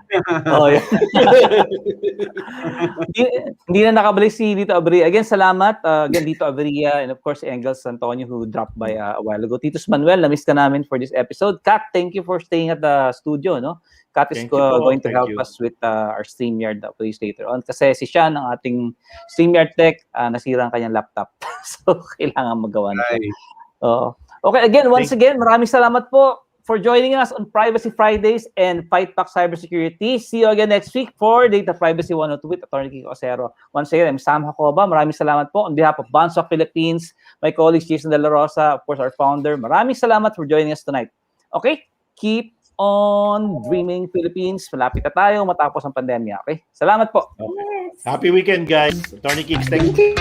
Yan. Hindi na nakabalik si Dito Abri. Again, salamat. Again, Dito Abria and of course, Engels Antonio who dropped by a while ago. Titus Manuel, na-miss ka namin for this episode. Kat, thank you for staying at the studio, no? Kat is going to help us with our StreamYard please later on. Kasi si Sean, ang ating StreamYard tech, nasira ang kanyang laptop. So, kailangan magawa na. Okay, again, once again, maraming salamat po for joining us on Privacy Fridays and FightBack Cybersecurity. See you again next week for Data Privacy 102 with Atty. Kiko Acero. Once again, I'm Sam Jacoba. Maraming salamat po on behalf of BounceBack Philippines, my colleagues Jason De La Rosa, of course, our founder. Maraming salamat for joining us tonight. Okay? Keep on dreaming, Philippines. Malapit na tayo matapos ang pandemya. Okay? Salamat po. Okay. Happy weekend, guys. Atty. Kicks, thank you.